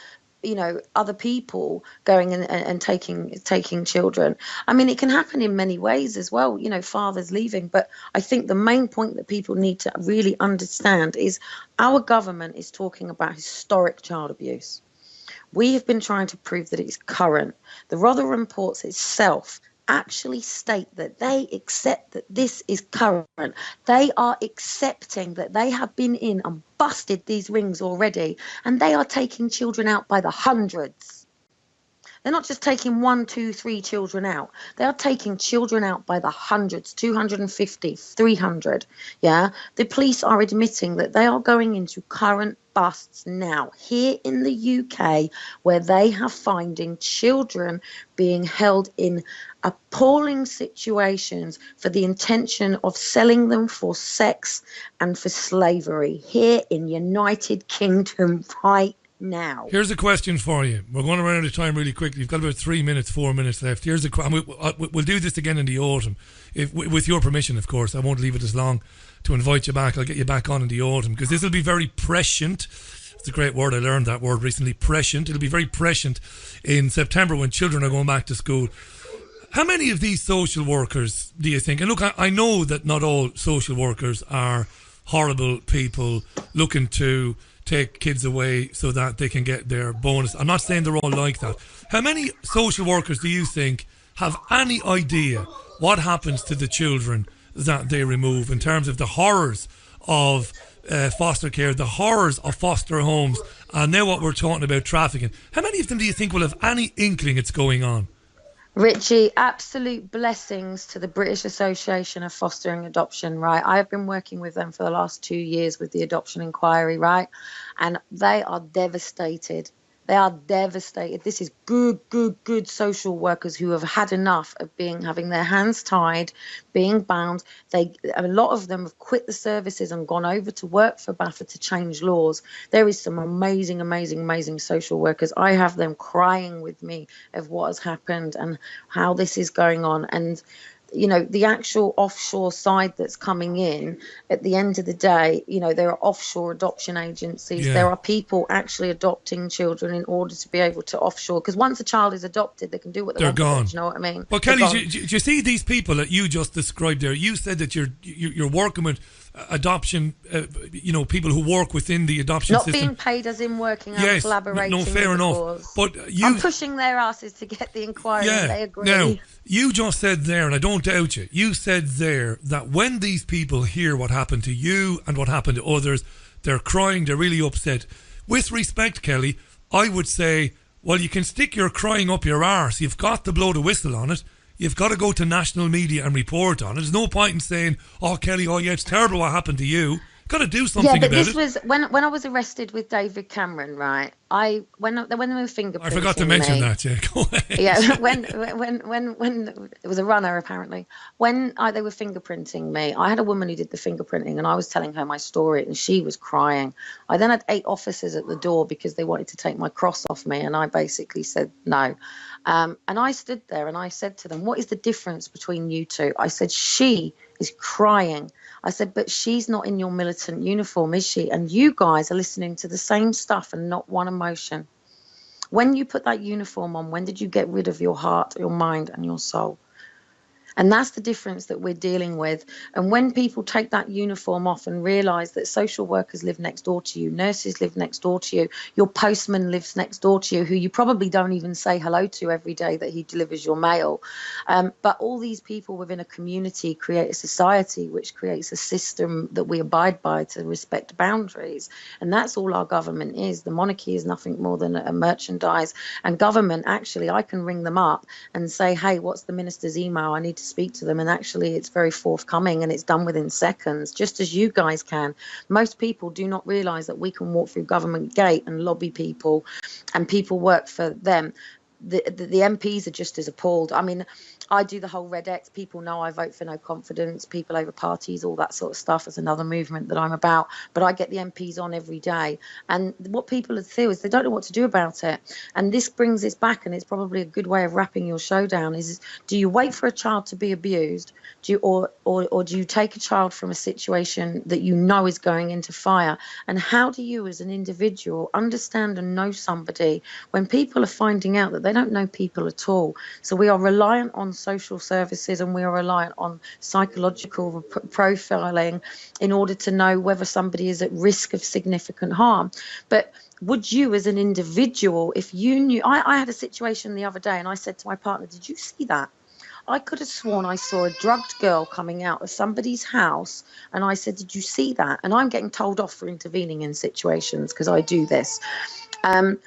other people going and taking children. I mean, it can happen in many ways as well, fathers leaving. But I think the main point that people need to really understand is our government is talking about historic child abuse. We have been trying to prove that it's current. The Rotherham reports itself actually state that they accept that this is current. They are accepting that they have been in and busted these rings already, and they are taking children out by the hundreds. They're not just taking 1, 2, 3 children out. They are taking children out by the hundreds, 250, 300. Yeah, the police are admitting that they are going into current busts now here in the UK, where they are finding children being held in appalling situations for the intention of selling them for sex and for slavery here in United Kingdom right now. Here's a question for you. We're going to run out of time really quickly. You've got about 3 minutes, 4 minutes left. Here's a question. We'll do this again in the autumn, with your permission, of course. I won't leave it as long to invite you back. I'll get you back on in the autumn, because this will be very prescient. It's a great word. I learned that word recently, prescient. It'll be very prescient in September when children are going back to school. How many of these social workers do you think? And look, I know that not all social workers are horrible people looking to take kids away so that they can get their bonus. I'm not saying they're all like that. How many social workers do you think have any idea what happens to the children that they remove, in terms of the horrors of foster care, the horrors of foster homes, and now what we're talking about, trafficking? How many of them do you think will have any inkling it's going on? Richie, absolute blessings to the British Association of Fostering Adoption, right? I have been working with them for the last 2 years with the adoption inquiry, right? And they are devastated. They are devastated. This is good social workers who have had enough of having their hands tied, being bound. A lot of them have quit the services and gone over to work for BAFA to change laws. There is some amazing social workers. I have them crying with me of what has happened and how this is going on. And the actual offshore side that's coming in, at the end of the day, there are offshore adoption agencies. Yeah. There are people actually adopting children in order to be able to offshore. Because once a child is adopted, they can do what they want. They're gone. Do you know what I mean? Well, Kelly, do you see these people that you just described there? You said that you're working with adoption, people who work within the adoption system. Not being paid as in working and collaborating. No, fair enough. Cause. But I'm pushing their asses to get the inquiry. Yeah. And they agree. Now, you just said there, and I don't doubt you, you said there that when these people hear what happened to you and what happened to others, they're crying, they're really upset. With respect, Kelly, I would say, well, you can stick your crying up your arse. You've got to blow the whistle on it. You've got to go to national media and report on it. There's no point in saying, oh, Kelly, it's terrible what happened to you. Got to do something about it. Yeah, but this was when I was arrested with David Cameron, right? When they were fingerprinting I forgot to mention that. Yeah, go ahead. Yeah, when it was a runner apparently. When they were fingerprinting me, I had a woman who did the fingerprinting, and I was telling her my story, and she was crying. I then had 8 officers at the door because they wanted to take my cross off me, and I basically said no. And I stood there and I said to them, "What is the difference between you two?" I said, "She is crying." I said, "But she's not in your militant uniform, is she? And you guys are listening to the same stuff and not one emotion. When you put that uniform on, when did you get rid of your heart, your mind and your soul?" And that's the difference that we're dealing with. And when people take that uniform off and realise that social workers live next door to you, nurses live next door to you, your postman lives next door to you, who you probably don't even say hello to every day that he delivers your mail. But all these people within a community create a society which creates a system that we abide by to respect boundaries. And that's all our government is. The monarchy is nothing more than a merchandise. And government, actually, I can ring them up and say, hey, what's the minister's email? I need to speak to them, and actually it's very forthcoming and it's done within seconds, just as you guys can. Most people do not realise that we can walk through government gate and lobby people, and people work for them. The MPs are just as appalled. I mean, I do the whole Red X. People know I vote for no confidence, people over parties, all that sort of stuff is another movement that I'm about. But I get the MPs on every day. And what people feel is they don't know what to do about it. And this brings us back, and it's probably a good way of wrapping your show down, is do you wait for a child to be abused? Or do you take a child from a situation that you know is going into fire? And how do you as an individual understand and know somebody when people are finding out that they don't know people at all? So we are reliant on social services, and we are reliant on psychological profiling in order to know whether somebody is at risk of significant harm. But would you as an individual, if you knew, I had a situation the other day and I said to my partner, did you see that? I could have sworn I saw a drugged girl coming out of somebody's house, and I said, did you see that? And I'm getting told off for intervening in situations because I do this. And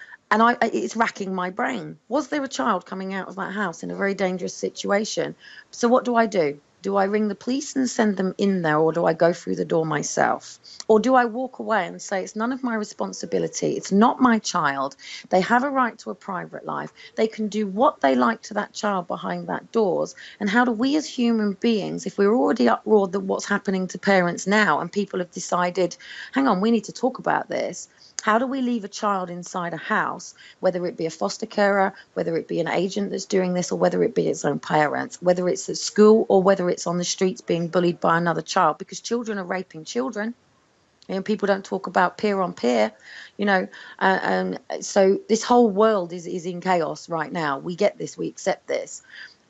it's racking my brain. Was there a child coming out of that house in a very dangerous situation? So what do? Do I ring the police and send them in there, or do I go through the door myself? Or do I walk away and say, it's none of my responsibility, it's not my child, they have a right to a private life, they can do what they like to that child behind that doors? And how do we as human beings, if we're already uproared that what's happening to parents now, and people have decided, hang on, we need to talk about this, how do we leave a child inside a house, whether it be a foster carer, whether it be an agent that's doing this, or whether it be its own parents, whether it's at school or whether it's on the streets being bullied by another child? Because children are raping children. You know, people don't talk about peer on peer, you know, and so this whole world is in chaos right now. We get this, we accept this.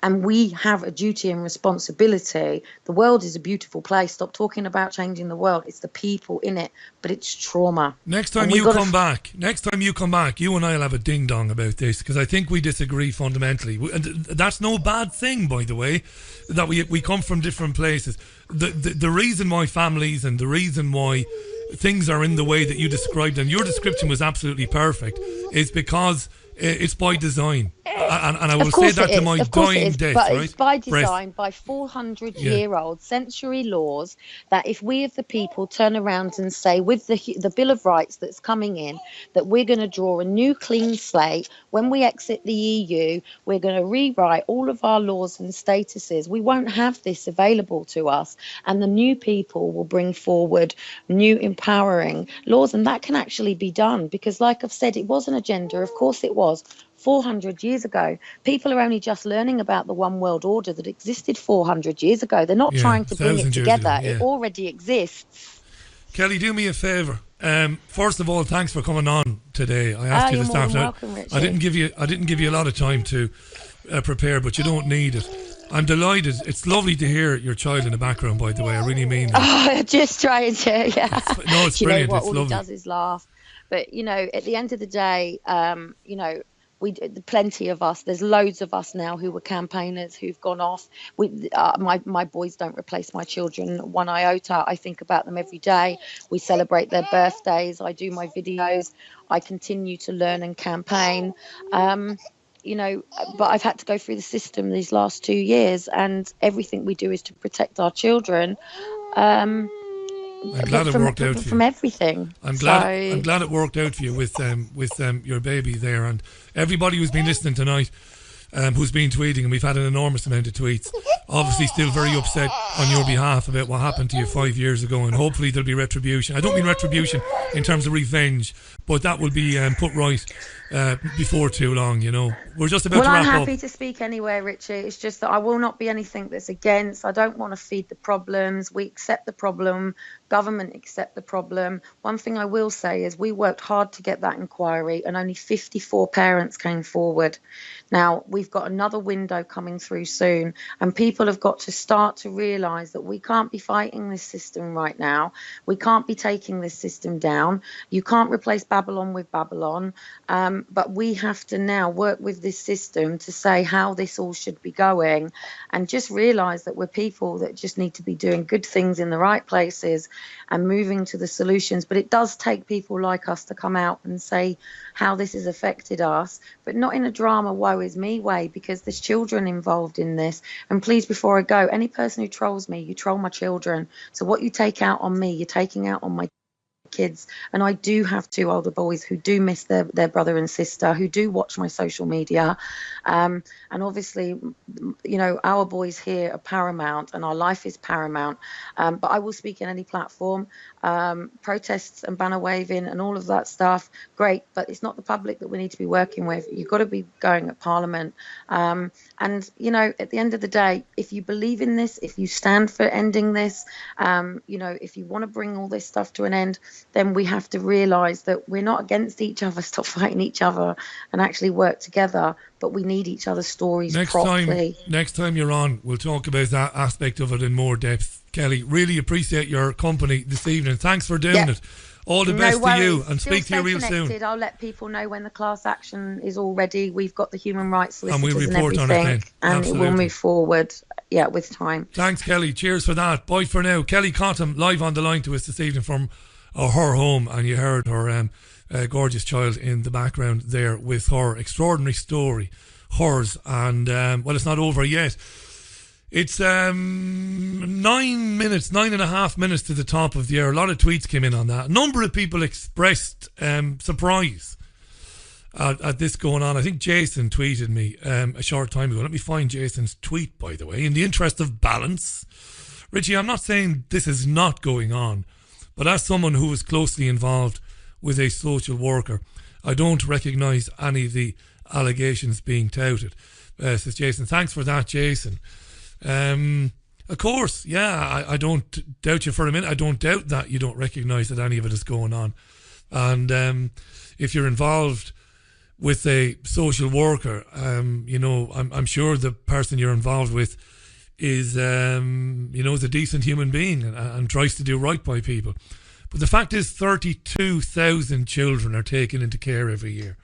And we have a duty and responsibility. The world is a beautiful place. Stop talking about changing the world. It's the people in it, but it's trauma. Next time you come back, you and I will have a ding dong about this, because I think we disagree fundamentally. And that's no bad thing, by the way, that we come from different places. The reason why families and the reason why things are in the way that you described, and your description was absolutely perfect, is because it's by design. And I will say that to my dying death, but right? It's by design, by 400-year-old century laws, that if we of the people turn around and say, with the Bill of Rights that's coming in, that we're going to draw a new clean slate, when we exit the EU, we're going to rewrite all of our laws and statuses. We won't have this available to us, and the new people will bring forward new empowering laws, and that can actually be done, because like I've said, it was an agenda, of course it was. 400 years ago, people are only just learning about the one world order that existed 400 years ago. They're not trying to bring it together. It already exists. Kelly, do me a favour. First of all, thanks for coming on today. I asked you to start out. I didn't give you a lot of time to prepare, but you don't need it. I'm delighted. It's lovely to hear your child in the background, by the way. I really mean that. Oh, just trying to, yeah. It's brilliant. All lovely. He does is laugh. But, you know, at the end of the day, you know, plenty of us, there's loads of us now who were campaigners who've gone off. My boys don't replace my children one iota. I think about them every day. We celebrate their birthdays. I do my videos. I continue to learn and campaign. You know, but I've had to go through the system these last 2 years, and everything we do is to protect our children. I'm glad it worked out for you. From everything. I'm glad it worked out for you with your baby there, and everybody who's been listening tonight, who's been tweeting, and we've had an enormous amount of tweets, obviously still very upset on your behalf about what happened to you 5 years ago, and hopefully there'll be retribution. I don't mean retribution in terms of revenge, but that will be put right before too long, you know. We're just about to wrap up. Well, I'm happy to speak anywhere, Richie. It's just that I will not be anything that's against. I don't want to feed the problems. We accept the problem. Government accept the problem. One thing I will say is we worked hard to get that inquiry, and only 54 parents came forward. Now, we've got another window coming through soon, and people have got to start to realise that we can't be fighting this system right now. We can't be taking this system down. You can't replace Babylon with Babylon, but we have to now work with this system to say how this all should be going, and just realise that we're people that just need to be doing good things in the right places and moving to the solutions. But it does take people like us to come out and say how this has affected us, but not in a drama woe is me way, because there's children involved in this. And please, before I go, any person who trolls me, you troll my children. So what you take out on me, you're taking out on my kids. And I do have two older boys who do miss their brother and sister, who do watch my social media, and obviously, you know, our boys here are paramount and our life is paramount. But I will speak in any platform. Protests and banner waving and all of that stuff, great, but it's not the public that we need to be working with. You've got to be going at Parliament, and you know, at the end of the day, if you believe in this, if you stand for ending this, you know, if you want to bring all this stuff to an end, then we have to realise that we're not against each other. Stop fighting each other and actually work together. But we need each other's stories properly. Next time you're on, we'll talk about that aspect of it in more depth. Kelly, really appreciate your company this evening. Thanks for doing it. All the best to you, and speak to you real soon. I'll let people know when the class action is all ready. We've got the human rights solicitors and, we'll report on it then. And it will move forward, with time. Thanks, Kelly. Cheers for that. Bye for now. Kelly Cottam live on the line to us this evening from her home, and you heard her gorgeous child in the background there with her extraordinary story, hers, and well, it's not over yet. It's 9.5 minutes to the top of the hour. A lot of tweets came in on that. A number of people expressed surprise at this going on. I think Jason tweeted me a short time ago. Let me find Jason's tweet, by the way. In the interest of balance, Richie, I'm not saying this is not going on, but as someone who was closely involved with a social worker, I don't recognise any of the allegations being touted. Says Jason. Thanks for that, Jason. Of course, I don't doubt you for a minute. I don't doubt that you don't recognise that any of it is going on. And if you're involved with a social worker, you know, I'm sure the person you're involved with is, you know, is a decent human being and tries to do right by people. But the fact is 32,000 children are taken into care every year.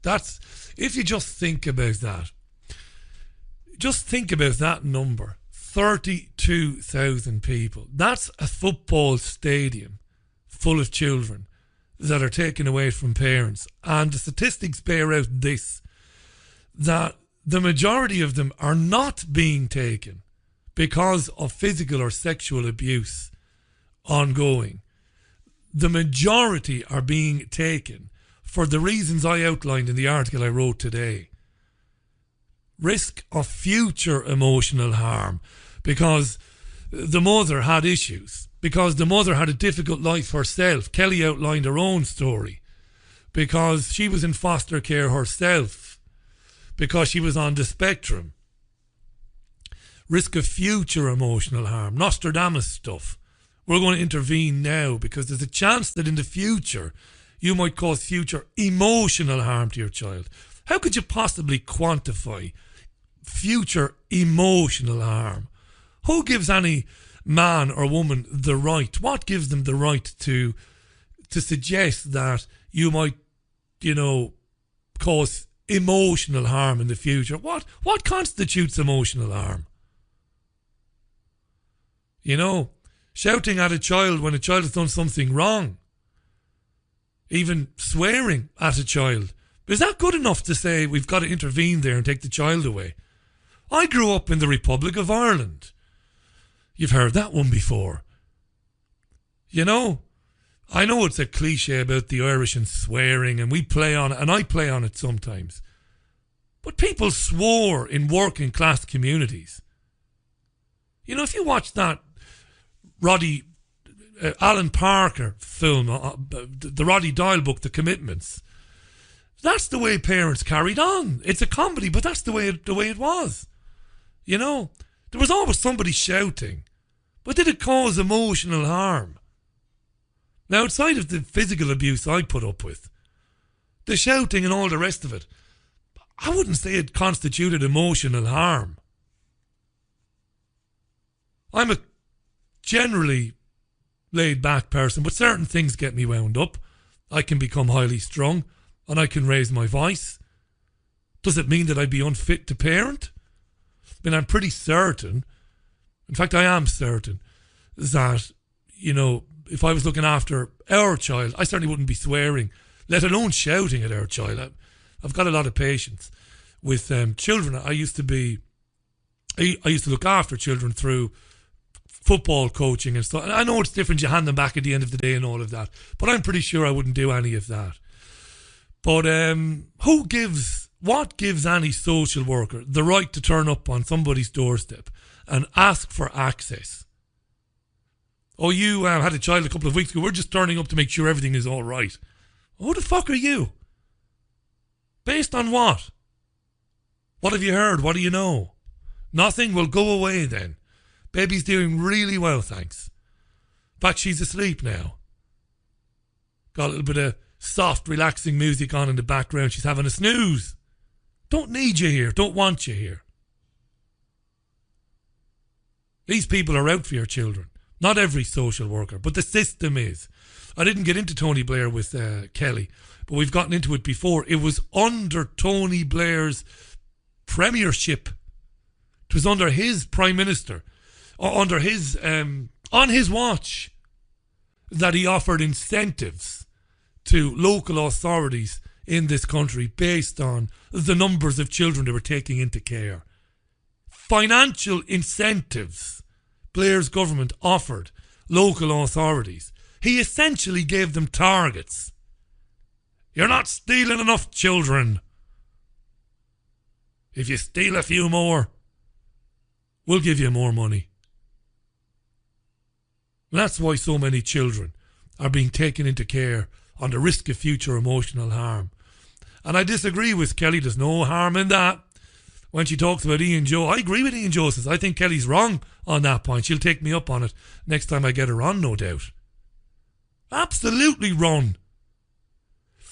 That's, if you just think about that, just think about that number, 32,000 people. That's a football stadium full of children that are taken away from parents. And the statistics bear out this, that the majority of them are not being taken because of physical or sexual abuse ongoing. The majority are being taken for the reasons I outlined in the article I wrote today. Risk of future emotional harm, because the mother had issues, because the mother had a difficult life herself. Kelly outlined her own story, because she was in foster care herself, because she was on the spectrum. Risk of future emotional harm, Nostradamus stuff. We're going to intervene now because there's a chance that in the future you might cause future emotional harm to your child. How could you possibly quantify future emotional harm? Who gives any man or woman the right? What gives them the right to suggest that you might, you know, cause emotional harm in the future? What constitutes emotional harm? You know, shouting at a child when a child has done something wrong, even swearing at a child, is that good enough to say we've got to intervene there and take the child away? I grew up in the Republic of Ireland. You've heard that one before. You know, I know it's a cliche about the Irish and swearing, and we play on it, and I play on it sometimes. But people swore in working class communities. You know, if you watch that Alan Parker film, the Roddy Doyle book, The Commitments, that's the way parents carried on. It's a comedy, but that's the way it was. You know, there was always somebody shouting, but did it cause emotional harm? Now, outside of the physical abuse I put up with, the shouting and all the rest of it, I wouldn't say it constituted emotional harm. I'm a generally laid-back person, but certain things get me wound up. I can become highly strung, and I can raise my voice. Does it mean that I'd be unfit to parent? I mean, I'm pretty certain, in fact, I am certain, that, you know, if I was looking after our child, I certainly wouldn't be swearing, let alone shouting at our child. I've got a lot of patience with children. I used to look after children through football coaching and stuff. And I know it's different, you hand them back at the end of the day and all of that, but I'm pretty sure I wouldn't do any of that. But what gives any social worker the right to turn up on somebody's doorstep and ask for access? Oh, you had a child a couple of weeks ago, we're just turning up to make sure everything is all right. Who the fuck are you? Based on what? What have you heard? What do you know? Nothing? Will go away then. Baby's doing really well, thanks. In fact, she's asleep now. Got a little bit of soft, relaxing music on in the background. She's having a snooze. Don't need you here. Don't want you here. These people are out for your children. Not every social worker, but the system is. I didn't get into Tony Blair with Kelly, but we've gotten into it before. It was under Tony Blair's premiership. It was under his prime minister, under his on his watch, that he offered incentives to local authorities in this country based on the numbers of children they were taking into care. Financial incentives Blair's government offered local authorities. He essentially gave them targets. You're not stealing enough children. If you steal a few more, we'll give you more money. And that's why so many children are being taken into care on the risk of future emotional harm. And I disagree with Kelly. There's no harm in that. When she talks about Ian Joe, I agree with Ian Joe. Says I think Kelly's wrong on that point. She'll take me up on it next time I get her on, no doubt. Absolutely wrong.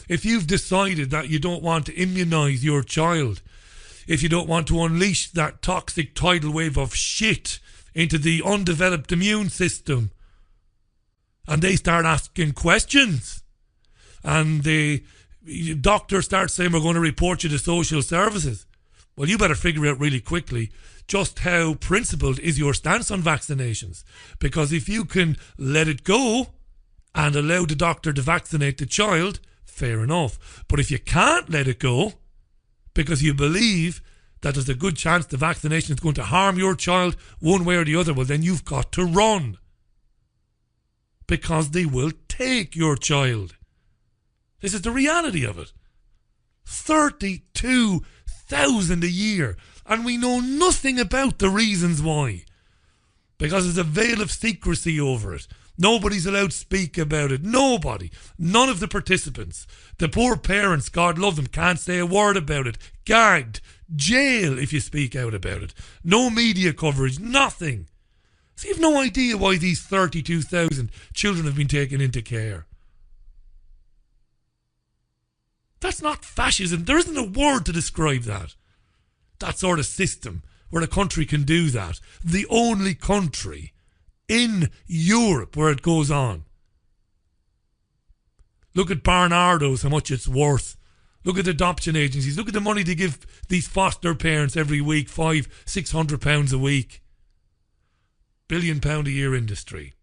If you've decided that you don't want to immunise your child, if you don't want to unleash that toxic tidal wave of shit into the undeveloped immune system, and they start asking questions, and the doctor starts saying we're going to report you to social services, well, you better figure out really quickly just how principled is your stance on vaccinations. Because if you can let it go and allow the doctor to vaccinate the child, fair enough. But if you can't let it go because you believe that there's a good chance the vaccination is going to harm your child one way or the other, well, then you've got to run. Because they will take your child. This is the reality of it. 32,000 a year. And we know nothing about the reasons why. Because there's a veil of secrecy over it. Nobody's allowed to speak about it. Nobody. None of the participants. The poor parents, God love them, can't say a word about it. Gagged. Jail if you speak out about it. No media coverage. Nothing. So you have no idea why these 32,000 children have been taken into care. That's not fascism. There isn't a word to describe that. That sort of system where a country can do that. The only country in Europe where it goes on. Look at Barnardo's, how much it's worth. Look at adoption agencies. Look at the money they give these foster parents every week, £500-600 a week. £1 billion a year industry.